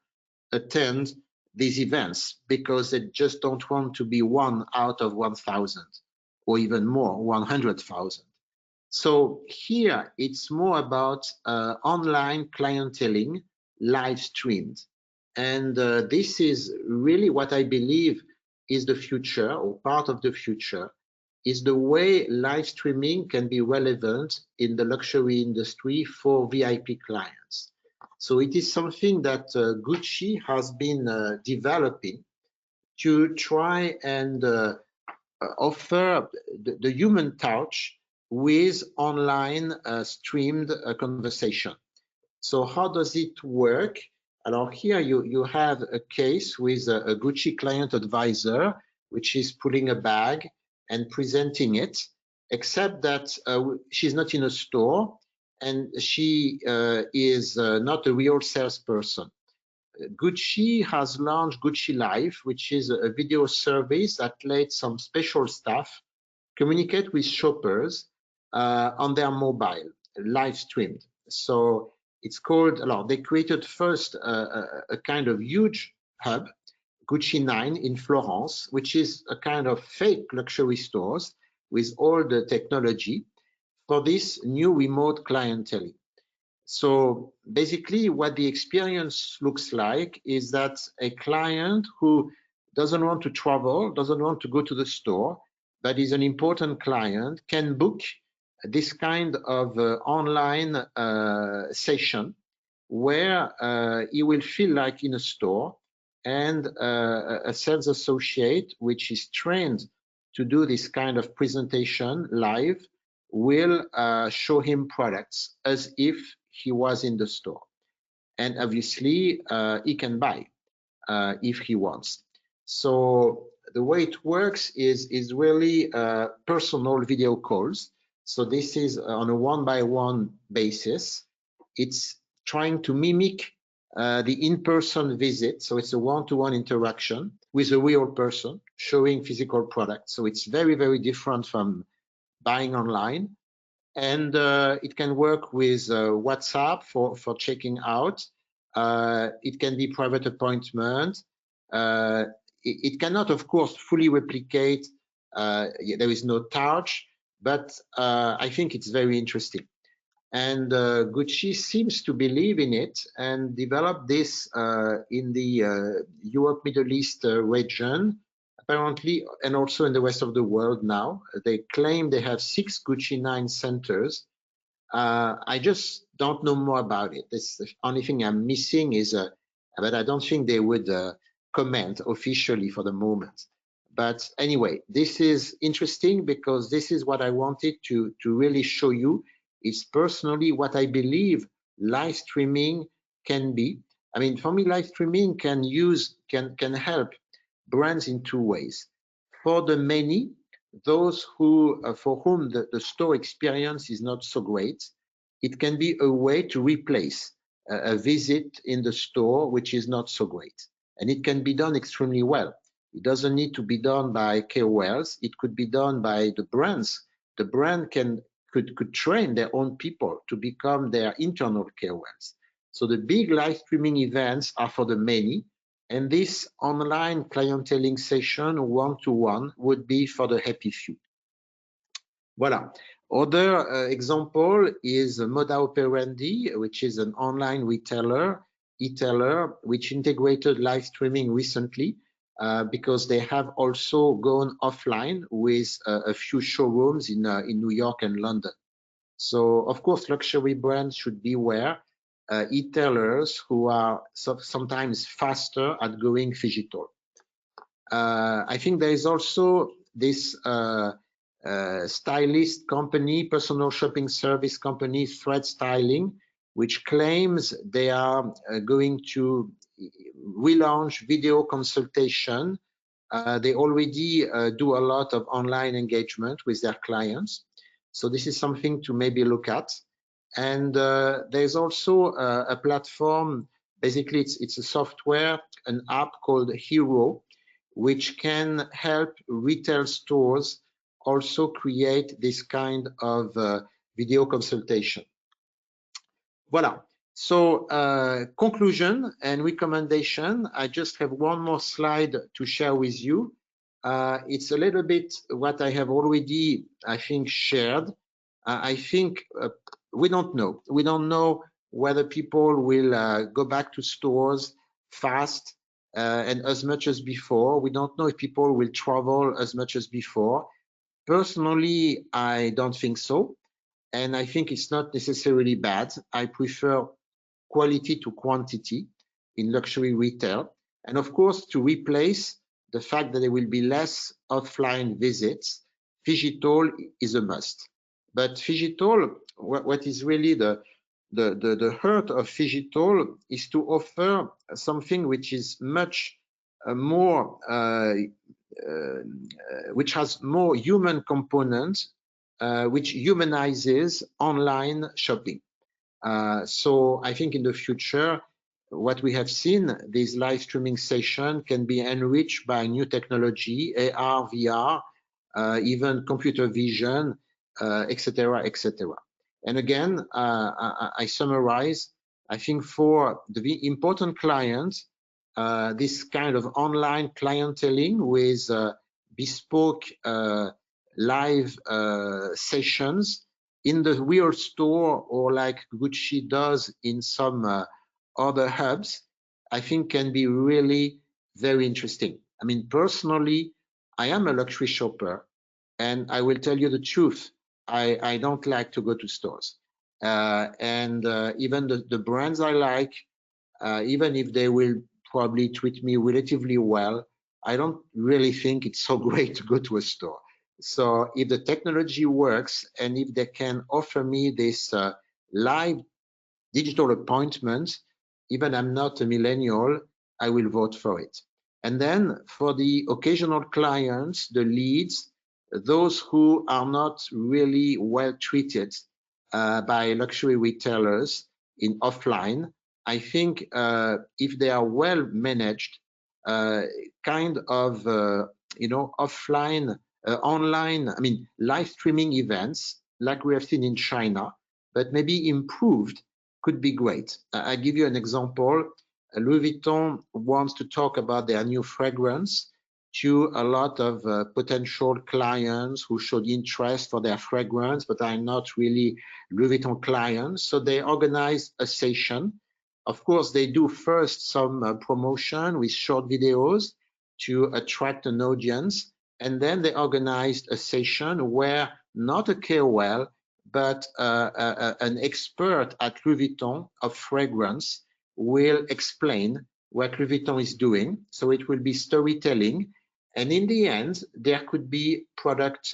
attend these events because they just don't want to be one out of 1,000 or even more, 100,000. So here it's more about online clienteling, live streamed. And this is really what I believe is the future, or part of the future, is the way live streaming can be relevant in the luxury industry for VIP clients. So it is something that Gucci has been developing to try and offer the human touch with online streamed conversation. So how does it work? Alors here you have a case with a Gucci client advisor, which is pulling a bag and presenting it, except that she's not in a store and she is not a real salesperson. Gucci has launched Gucci Live, which is a video service that lets some special staff communicate with shoppers on their mobile, live streamed. So it's called, they created first a kind of huge hub, Gucci 9 in Florence, which is a kind of fake luxury stores with all the technology for this new remote clienteling. So basically what the experience looks like is that a client who doesn't want to travel, doesn't want to go to the store, but is an important client can book this kind of online session where he will feel like in a store, and a sales associate which is trained to do this kind of presentation live will show him products as if he was in the store. And obviously he can buy if he wants. So the way it works is really personal video calls. So this is on a one-by-one basis. It's trying to mimic the in-person visit. So it's a one-to-one interaction with a real person showing physical products. So it's very, very different from buying online. And it can work with WhatsApp for checking out. It can be private appointment. It cannot, of course, fully replicate. There is no touch, but I think it's very interesting. And Gucci seems to believe in it and developed this in the Europe, Middle East region, apparently, and also in the rest of the world now. They claim they have 6 Gucci 9 centers. I just don't know more about it. This, the only thing I'm missing is, but I don't think they would comment officially for the moment. But anyway, this is interesting because this is what I wanted to really show you. Is personally what I believe live streaming can be. I mean, for me, live streaming can help brands in 2 ways. For the many, those who for whom the store experience is not so great, it can be a way to replace a visit in the store which is not so great, and it can be done extremely well. It doesn't need to be done by KOLs. It could be done by the brands. The brand could train their own people to become their internal KOLs. So the big live streaming events are for the many, and this online clienteling session one-to-one would be for the happy few. Voilà. Other example is Moda Operandi, which is an online e-tailer, which integrated live streaming recently because they have also gone offline with a few showrooms in New York and London. So, of course, luxury brands should beware e-tailers who are sometimes faster at going phygital. I think there is also this stylist company, personal shopping service company, Thread Styling, which claims they are going to relaunch video consultation. They already do a lot of online engagement with their clients. So this is something to maybe look at. And there's also a platform, basically it's a software, an app called Hero, which can help retail stores also create this kind of video consultation. Voilà. So conclusion and recommendation. I just have one more slide to share with you. It's a little bit what I have already, I think, shared. I think we don't know. We don't know whether people will go back to stores fast and as much as before. We don't know if people will travel as much as before. Personally, I don't think so. And I think it's not necessarily bad. I prefer quality to quantity in luxury retail. And of course, to replace the fact that there will be less offline visits, phygital is a must. But phygital, what is really the hurt of phygital is to offer something which is much more, which has more human components, which humanizes online shopping. So I think in the future, what we have seen, this live streaming session can be enriched by new technology, AR, VR, even computer vision, etc., etc. And again, I summarize, I think for the important clients, this kind of online clienteling with bespoke live sessions in the real store, or like Gucci does in some other hubs, I think can be really very interesting. I mean, personally, I am a luxury shopper, and I will tell you the truth. I don't like to go to stores. And even the brands I like, even if they will probably treat me relatively well, I don't really think it's so great to go to a store. So if the technology works and if they can offer me this live digital appointment, even I'm not a millennial, I will vote for it. And then for the occasional clients, the leads, those who are not really well treated by luxury retailers in offline, I think if they are well managed, kind of offline, online, I mean live streaming events like we have seen in China, but maybe improved, could be great. I give you an example. Louis Vuitton wants to talk about their new fragrance to a lot of potential clients who showed interest for their fragrance, but are not really Louis Vuitton clients. So they organized a session. Of course, they do first some promotion with short videos to attract an audience. And then they organized a session where not a KOL, but an expert at Louis Vuitton of fragrance will explain what Louis Vuitton is doing. So it will be storytelling. And in the end, there could be product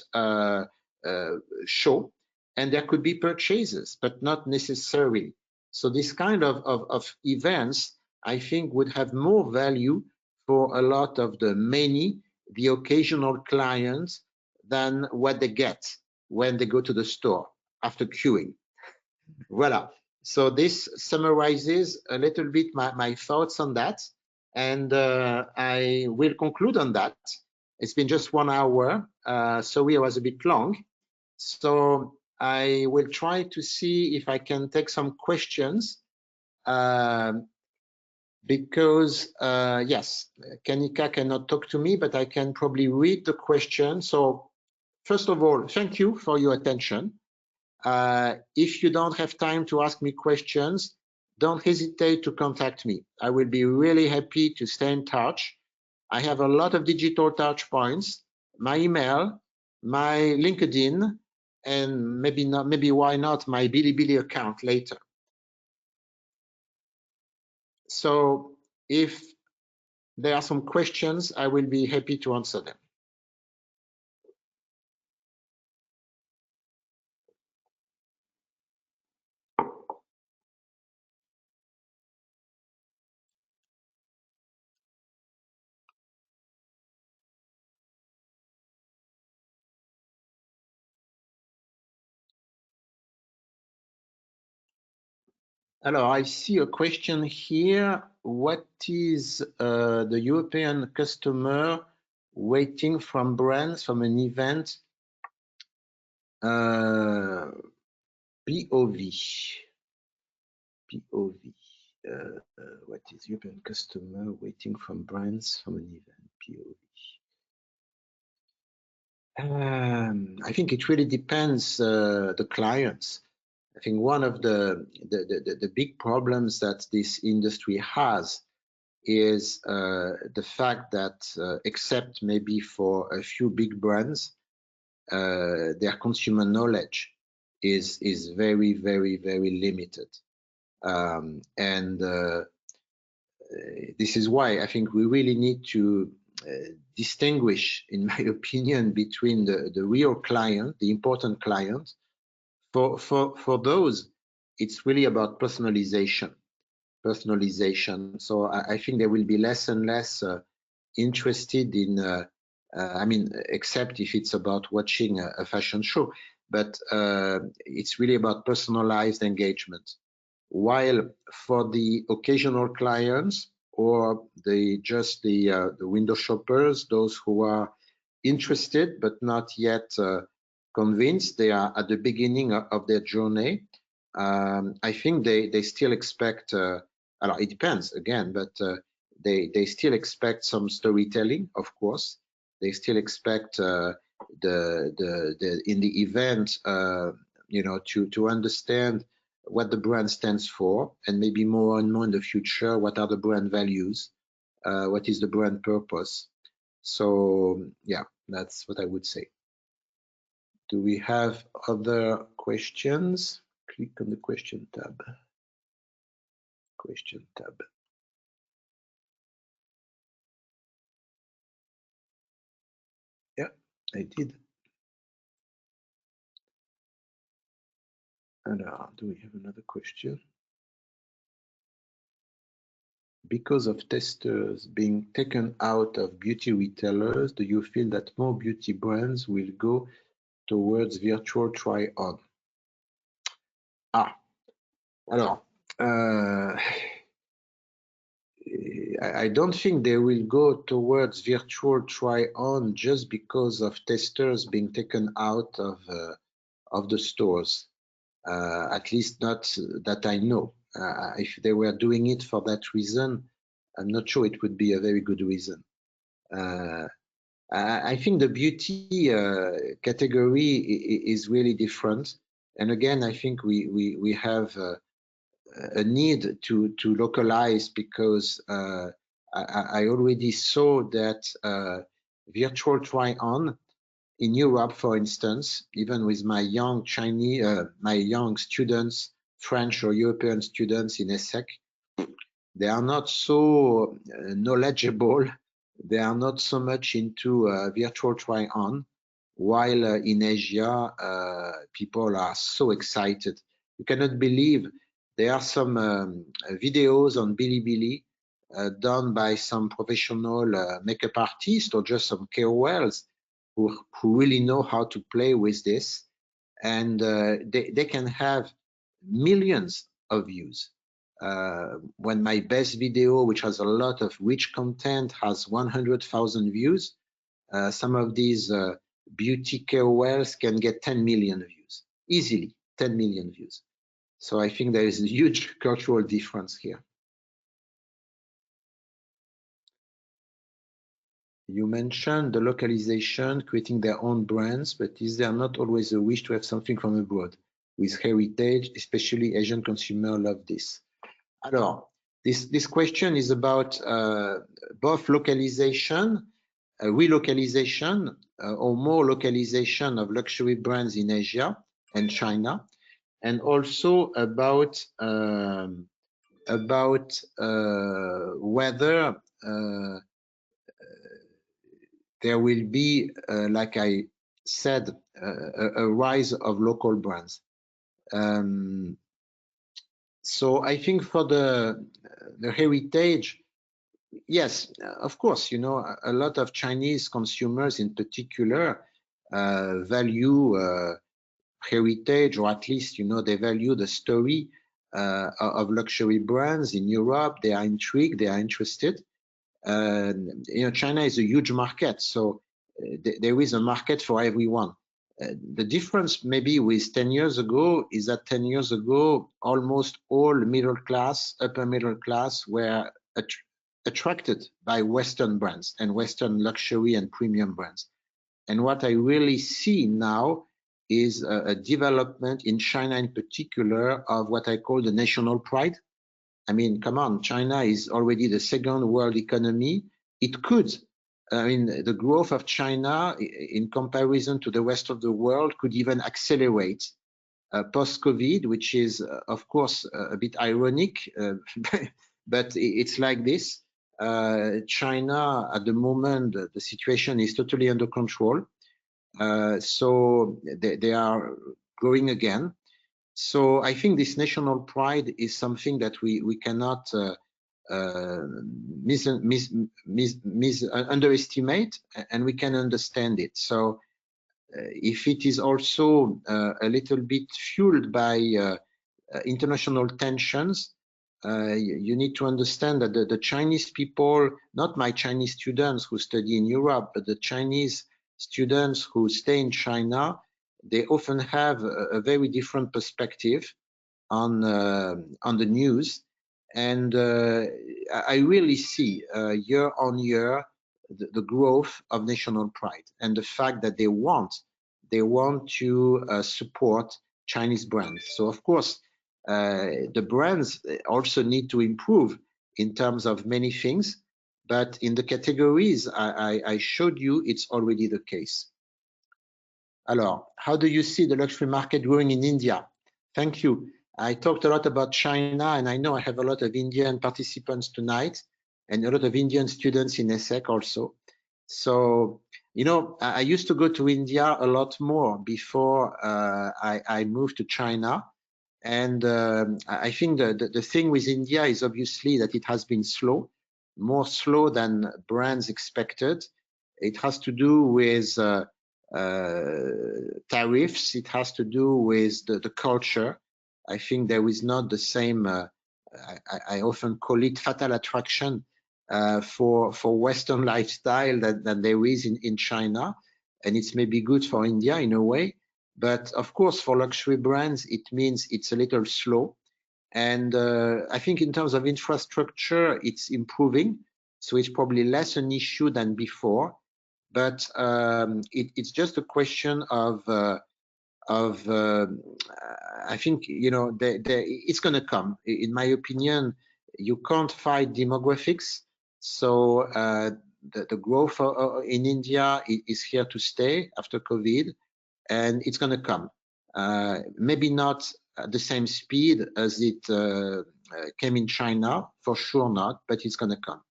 show, and there could be purchases, but not necessarily. So this kind of events, I think, would have more value for a lot of the occasional clients than what they get when they go to the store after queuing. Voila. So this summarizes a little bit my thoughts on that. And I will conclude on that. It's been just 1 hour. Sorry, I was a bit long. So I will try to see if I can take some questions. Because yes, Kanika cannot talk to me, but I can probably read the question. So first of all, thank you for your attention. If you don't have time to ask me questions, don't hesitate to contact me. I will be really happy to stay in touch. I have a lot of digital touch points, my email, my LinkedIn, and maybe why not my Bilibili account later. So if there are some questions, I will be happy to answer them. Alors, I see a question here. What is the European customer waiting from brands from an event? POV. What is European customer waiting from brands from an event? POV. I think it really depends the clients. I think one of the big problems that this industry has is the fact that except maybe for a few big brands, their consumer knowledge is very, very, very limited. And this is why I think we really need to distinguish, in my opinion, between the real client, the important client. For those, it's really about personalization. So I think there will be less and less interested in, I mean, except if it's about watching a fashion show, but it's really about personalized engagement. While for the occasional clients or just the window shoppers, those who are interested but not yet convinced, they are at the beginning of their journey. I think they still expect. It depends again, but they still expect some storytelling, of course. They still expect in the event, to understand what the brand stands for, and maybe more and more in the future, what are the brand values, what is the brand purpose. So yeah, that's what I would say. Do we have other questions? Click on the question tab. Question tab. Yeah, I did. Alors, do we have another question? Because of testers being taken out of beauty retailers, do you feel that more beauty brands will go towards virtual try-on? Alors, I don't think they will go towards virtual try-on just because of testers being taken out of the stores. At least not that I know. If they were doing it for that reason, I'm not sure it would be a very good reason. I think the beauty category is really different. And again, I think we have a need to localize, because I already saw that virtual try-on in Europe, for instance, even with my young my young students, French or European students in ESSEC, they are not so knowledgeable. They are not so much into virtual try-on, while in Asia, people are so excited. You cannot believe there are some videos on Bilibili done by some professional makeup artists or just some KOLs who really know how to play with this. And they can have millions of views. When my best video, which has a lot of rich content, has 100,000 views, some of these beauty KOLs can get 10 million views, easily 10 million views. So I think there is a huge cultural difference here. You mentioned the localization, creating their own brands, but is there not always a wish to have something from abroad with heritage? Especially Asian consumers love this. Alors, this question is about both localization, relocalization, or more localization of luxury brands in Asia and China, and also about whether there will be, like I said, a rise of local brands. So I think for the heritage, yes, of course, you know, a lot of Chinese consumers in particular value heritage, or at least, you know, they value the story of luxury brands in Europe. They are intrigued, they are interested. You know, China is a huge market, so there is a market for everyone. The difference maybe with 10 years ago is that 10 years ago, almost all middle class, upper middle class were attracted by Western brands and Western luxury and premium brands. And what I really see now is a development in China in particular of what I call the national pride. I mean, come on, China is already the second world economy. It could, I mean, the growth of China in comparison to the rest of the world could even accelerate post-COVID, which is, of course, a bit ironic, but it's like this. China, at the moment, the situation is totally under control. So they are growing again. So I think this national pride is something that we cannot underestimate, and we can understand it. So if it is also a little bit fueled by international tensions, you need to understand that the Chinese people, not my Chinese students who study in Europe, but the Chinese students who stay in China, they often have a very different perspective on the news. And I really see year on year the growth of national pride and the fact that they want to support Chinese brands. So of course, the brands also need to improve in terms of many things, but in the categories I showed you, it's already the case. Alors, how do you see the luxury market growing in India? Thank you. I talked a lot about China, and I know I have a lot of Indian participants tonight and a lot of Indian students in ESSEC also. So, you know, I used to go to India a lot more before I moved to China. And I think the thing with India is obviously that it has been slow, more slow than brands expected. It has to do with tariffs. It has to do with the culture. I think there is not the same, I often call it fatal attraction for Western lifestyle than there is in China. And it's maybe good for India in a way. But of course, for luxury brands, it means it's a little slow. And I think in terms of infrastructure, it's improving. So it's probably less an issue than before. but it's just a question of I think, you know, it's going to come. In my opinion, you can't fight demographics. So the growth in India is here to stay after COVID, and it's going to come. Maybe not at the same speed as it came in China, for sure not, but it's going to come.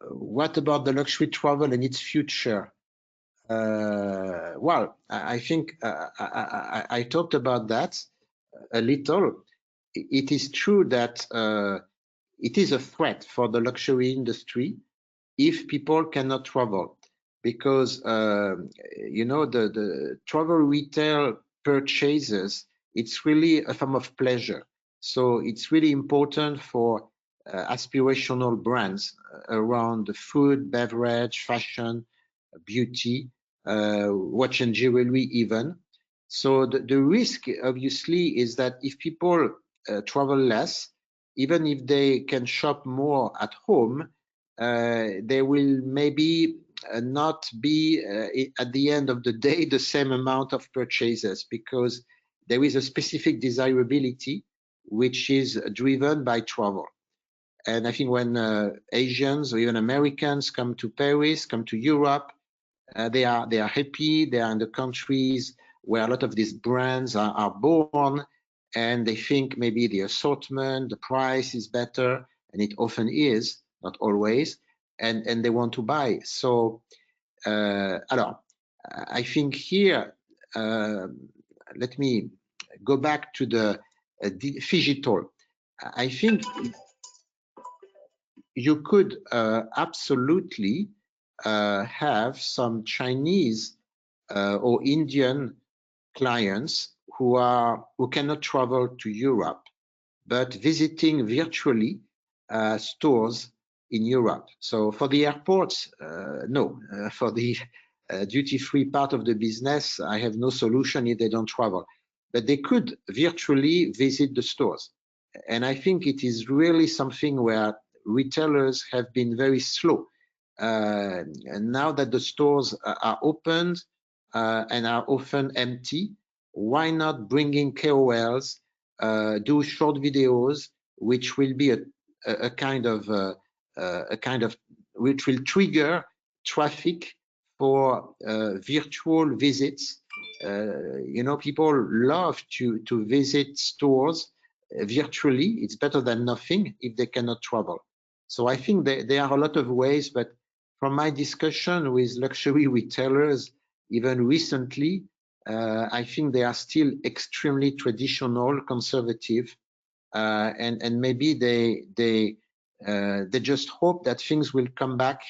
What about the luxury travel and its future? Well, I think I talked about that a little. It is true that it is a threat for the luxury industry if people cannot travel, because you know, the travel retail purchases, it's really a form of pleasure. So it's really important for aspirational brands around the food, beverage, fashion, beauty, watch and jewelry even. So the risk obviously is that if people travel less, even if they can shop more at home, they will maybe not be at the end of the day the same amount of purchases, because there is a specific desirability which is driven by travel. And I think when Asians or even Americans come to Paris, come to Europe, they are happy. They are in the countries where a lot of these brands are born, and they think maybe the assortment, the price is better, and it often is, not always, and they want to buy. So, alors, I think here, let me go back to the digital. I think you could absolutely have some Chinese or Indian clients who cannot travel to Europe, but visiting virtually stores in Europe. So for the airports, no. For the duty-free part of the business, I have no solution if they don't travel. But they could virtually visit the stores. And I think it is really something where retailers have been very slow. And now that the stores are opened and are often empty, why not bring in KOLs, do short videos, which will be a kind of which will trigger traffic for virtual visits. You know, people love to visit stores virtually. It's better than nothing if they cannot travel. So I think there are a lot of ways, but from my discussion with luxury retailers, even recently, I think they are still extremely traditional, conservative, and maybe they just hope that things will come back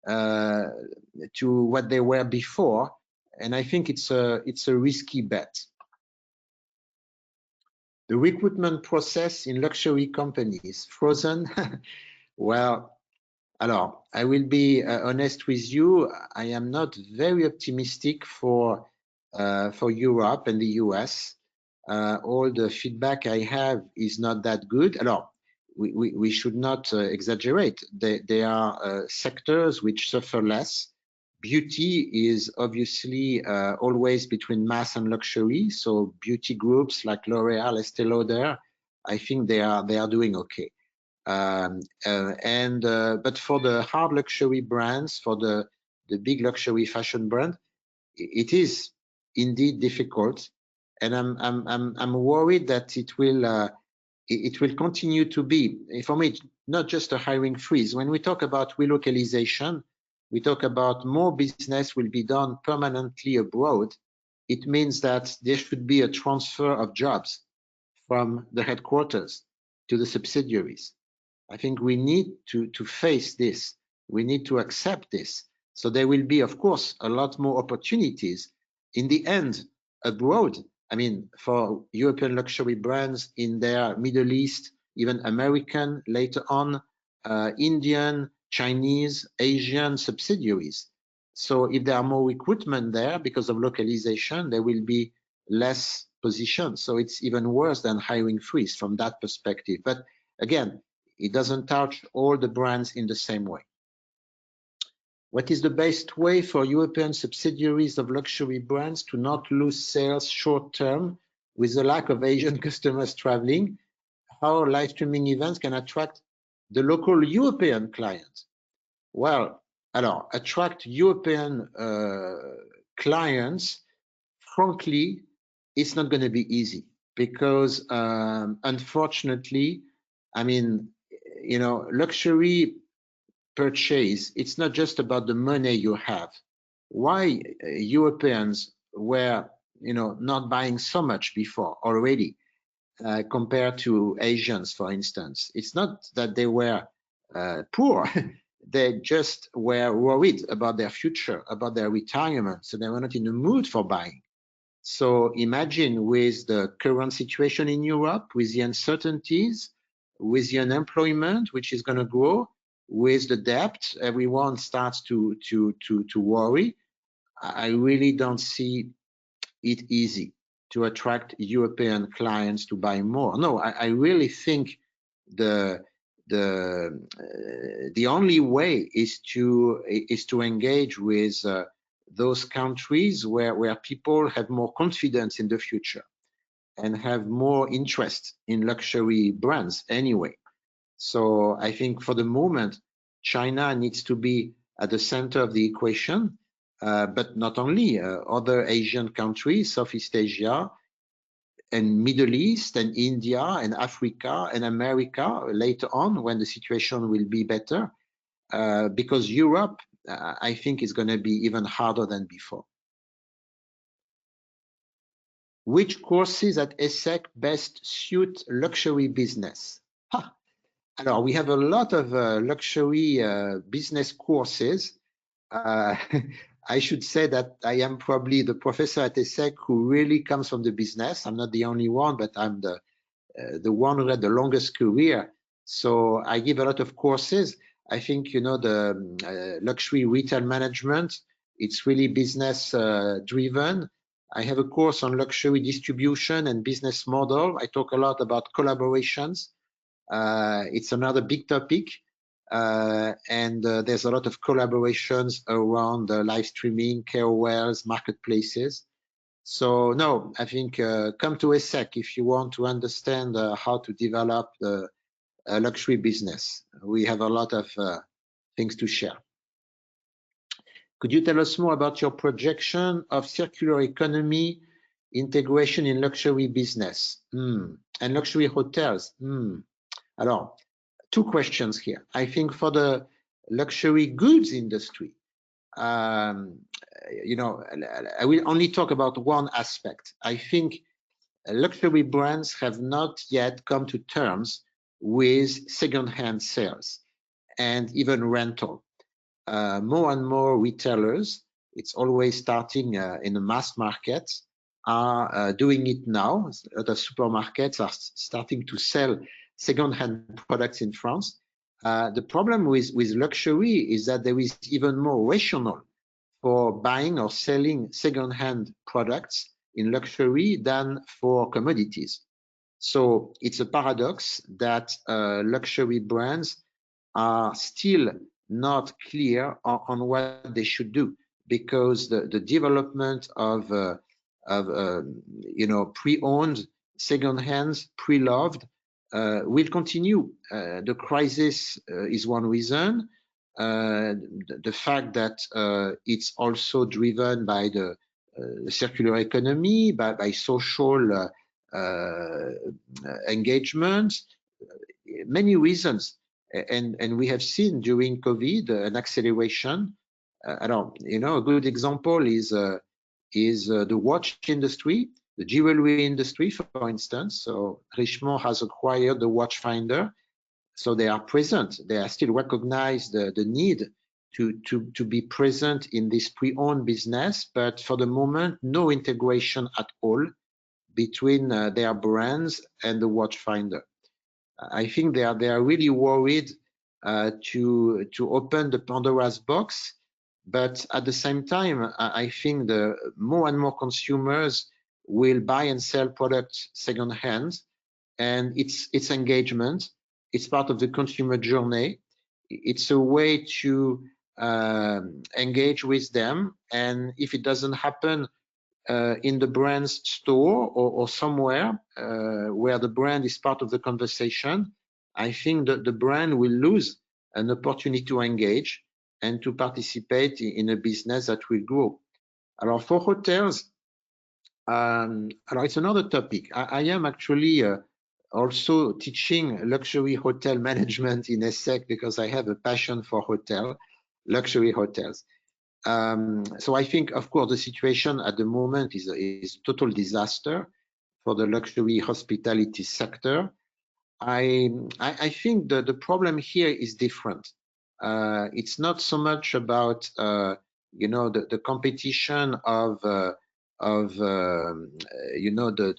to what they were before. And I think it's a risky bet. The recruitment process in luxury companies frozen. Well, alors, I will be honest with you. I am not very optimistic for Europe and the US. All the feedback I have is not that good. Alors, we should not exaggerate. There are sectors which suffer less. Beauty is obviously always between mass and luxury. So beauty groups like L'Oreal, Estée Lauder, I think they are doing okay. But for the hard luxury brands, for the big luxury fashion brand, it is indeed difficult, and I'm worried that it will continue to be. For me, not just a hiring freeze. When we talk about relocalization, we talk about more business will be done permanently abroad. It means that there should be a transfer of jobs from the headquarters to the subsidiaries. I think we need to face this. We need to accept this. So there will be, of course, a lot more opportunities in the end abroad. I mean, for European luxury brands in their Middle East, even American, later on, Indian, Chinese, Asian subsidiaries. So if there are more recruitment there because of localization, there will be less positions. So it's even worse than hiring freeze from that perspective. But again, it doesn't touch all the brands in the same way. What is the best way for European subsidiaries of luxury brands to not lose sales short term with the lack of Asian customers traveling? How live streaming events can attract the local European clients? Well, alors, attract European clients, frankly, it's not going to be easy because unfortunately, I mean, you know, luxury purchase, it's not just about the money you have. Why Europeans were, you know, not buying so much before already compared to Asians, for instance? It's not that they were poor. They just were worried about their future, about their retirement. So they were not in the mood for buying. So imagine with the current situation in Europe, with the uncertainties, with the unemployment, which is going to grow, with the debt, everyone starts to worry. I really don't see it easy to attract European clients to buy more. No, I really think the only way is to engage with those countries where people have more confidence in the future and have more interest in luxury brands anyway. So I think for the moment, China needs to be at the center of the equation, but not only other Asian countries, Southeast Asia, and Middle East, and India, and Africa, and America later on when the situation will be better, because Europe, I think, is going to be even harder than before. Which courses at ESSEC best suit luxury business? Alors, we have a lot of luxury business courses. I should say that I am probably the professor at ESSEC who really comes from the business. I'm not the only one, but I'm the one who had the longest career. So I give a lot of courses. I think, you know, the luxury retail management, it's really business driven. I have a course on luxury distribution and business model. I talk a lot about collaborations. It's another big topic. And there's a lot of collaborations around live streaming, KOLs, marketplaces. So no, I think come to ESSEC if you want to understand how to develop the luxury business. We have a lot of things to share. Could you tell us more about your projection of circular economy integration in luxury business and luxury hotels? Alors, two questions here. I think for the luxury goods industry, you know, I will only talk about one aspect. I think luxury brands have not yet come to terms with second-hand sales and even rental. More and more retailers, it's always starting in the mass market, are doing it now. A lot of supermarkets are starting to sell second-hand products in France. The problem with luxury is that there is even more rationale for buying or selling second-hand products in luxury than for commodities. So it's a paradox that luxury brands are still not clear on what they should do, because the development of you know, pre-owned, second-hand, pre-loved will continue. The crisis is one reason. The fact that it's also driven by the circular economy, by social engagement, many reasons. And we have seen during COVID an acceleration. You know, a good example is the watch industry, the jewelry industry, for instance. So Richemont has acquired the Watchfinder. So they are present. They are still recognize the need to be present in this pre-owned business, but for the moment, no integration at all between their brands and the Watchfinder. I think they are really worried to open the Pandora's box, but at the same time, I think the more and more consumers will buy and sell products secondhand, and it's engagement. It's part of the consumer journey. It's a way to engage with them, and if it doesn't happen in the brand's store or somewhere where the brand is part of the conversation, I think that the brand will lose an opportunity to engage and to participate in a business that will grow. Alors, for hotels, it's another topic. I am actually also teaching luxury hotel management in ESSEC because I have a passion for luxury hotels. So I think, of course, the situation at the moment is total disaster for the luxury hospitality sector. I think that the problem here is different. It's not so much about the competition of the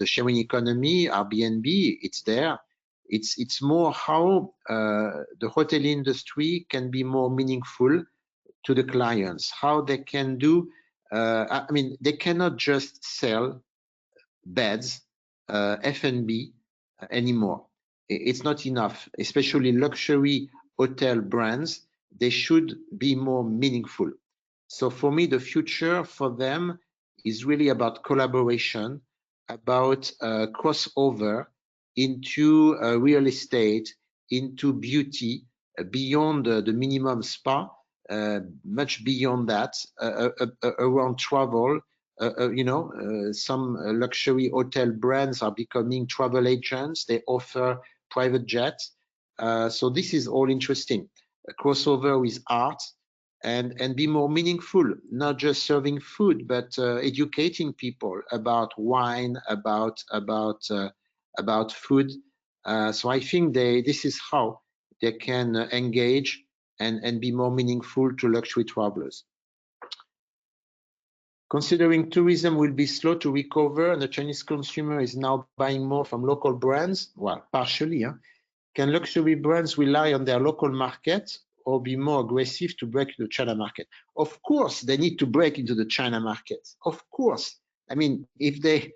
sharing economy, Airbnb. It's there. It's more how the hotel industry can be more meaningful to the clients, how they can do. I mean, they cannot just sell beds, F&B anymore. It's not enough, especially luxury hotel brands. They should be more meaningful. So for me, the future for them is really about collaboration, about crossover into real estate, into beauty, beyond the minimum spa, much beyond that, around travel. Some luxury hotel brands are becoming travel agents. They offer private jets. So this is all interesting. A crossover with art and be more meaningful, not just serving food, but educating people about wine, about food. So I think this is how they can engage and be more meaningful to luxury travelers. Considering tourism will be slow to recover and the Chinese consumer is now buying more from local brands, well, partially, can luxury brands rely on their local market or be more aggressive to break into the China market? Of course, they need to break into the China market. Of course. I mean, if they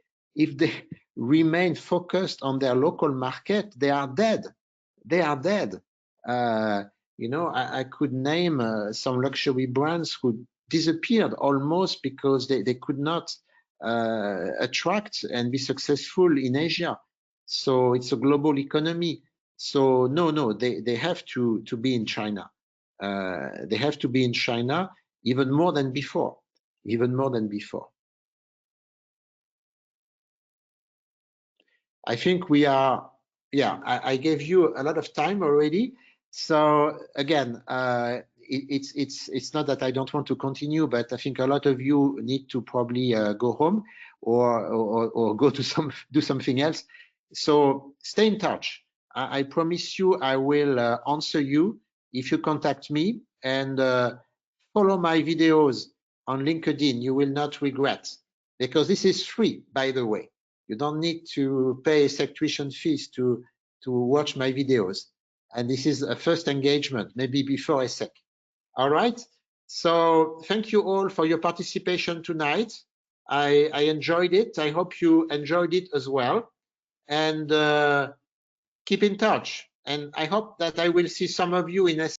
remain focused on their local market, they are dead. They are dead. I could name some luxury brands who disappeared almost because they could not attract and be successful in Asia. So it's a global economy. So no, they have to be in China. They have to be in China even more than before. I think we are, I gave you a lot of time already. So again, it's not that I don't want to continue, but I think a lot of you need to probably go home or go to do something else. So stay in touch. I promise you I will answer you if you contact me, and follow my videos on LinkedIn. You will not regret, because this is free, by the way. You don't need to pay ESSEC tuition fees to watch my videos. And this is a first engagement, maybe before ESSEC. All right. So thank you all for your participation tonight. I enjoyed it. I hope you enjoyed it as well. And keep in touch. And I hope that I will see some of you in ESSEC.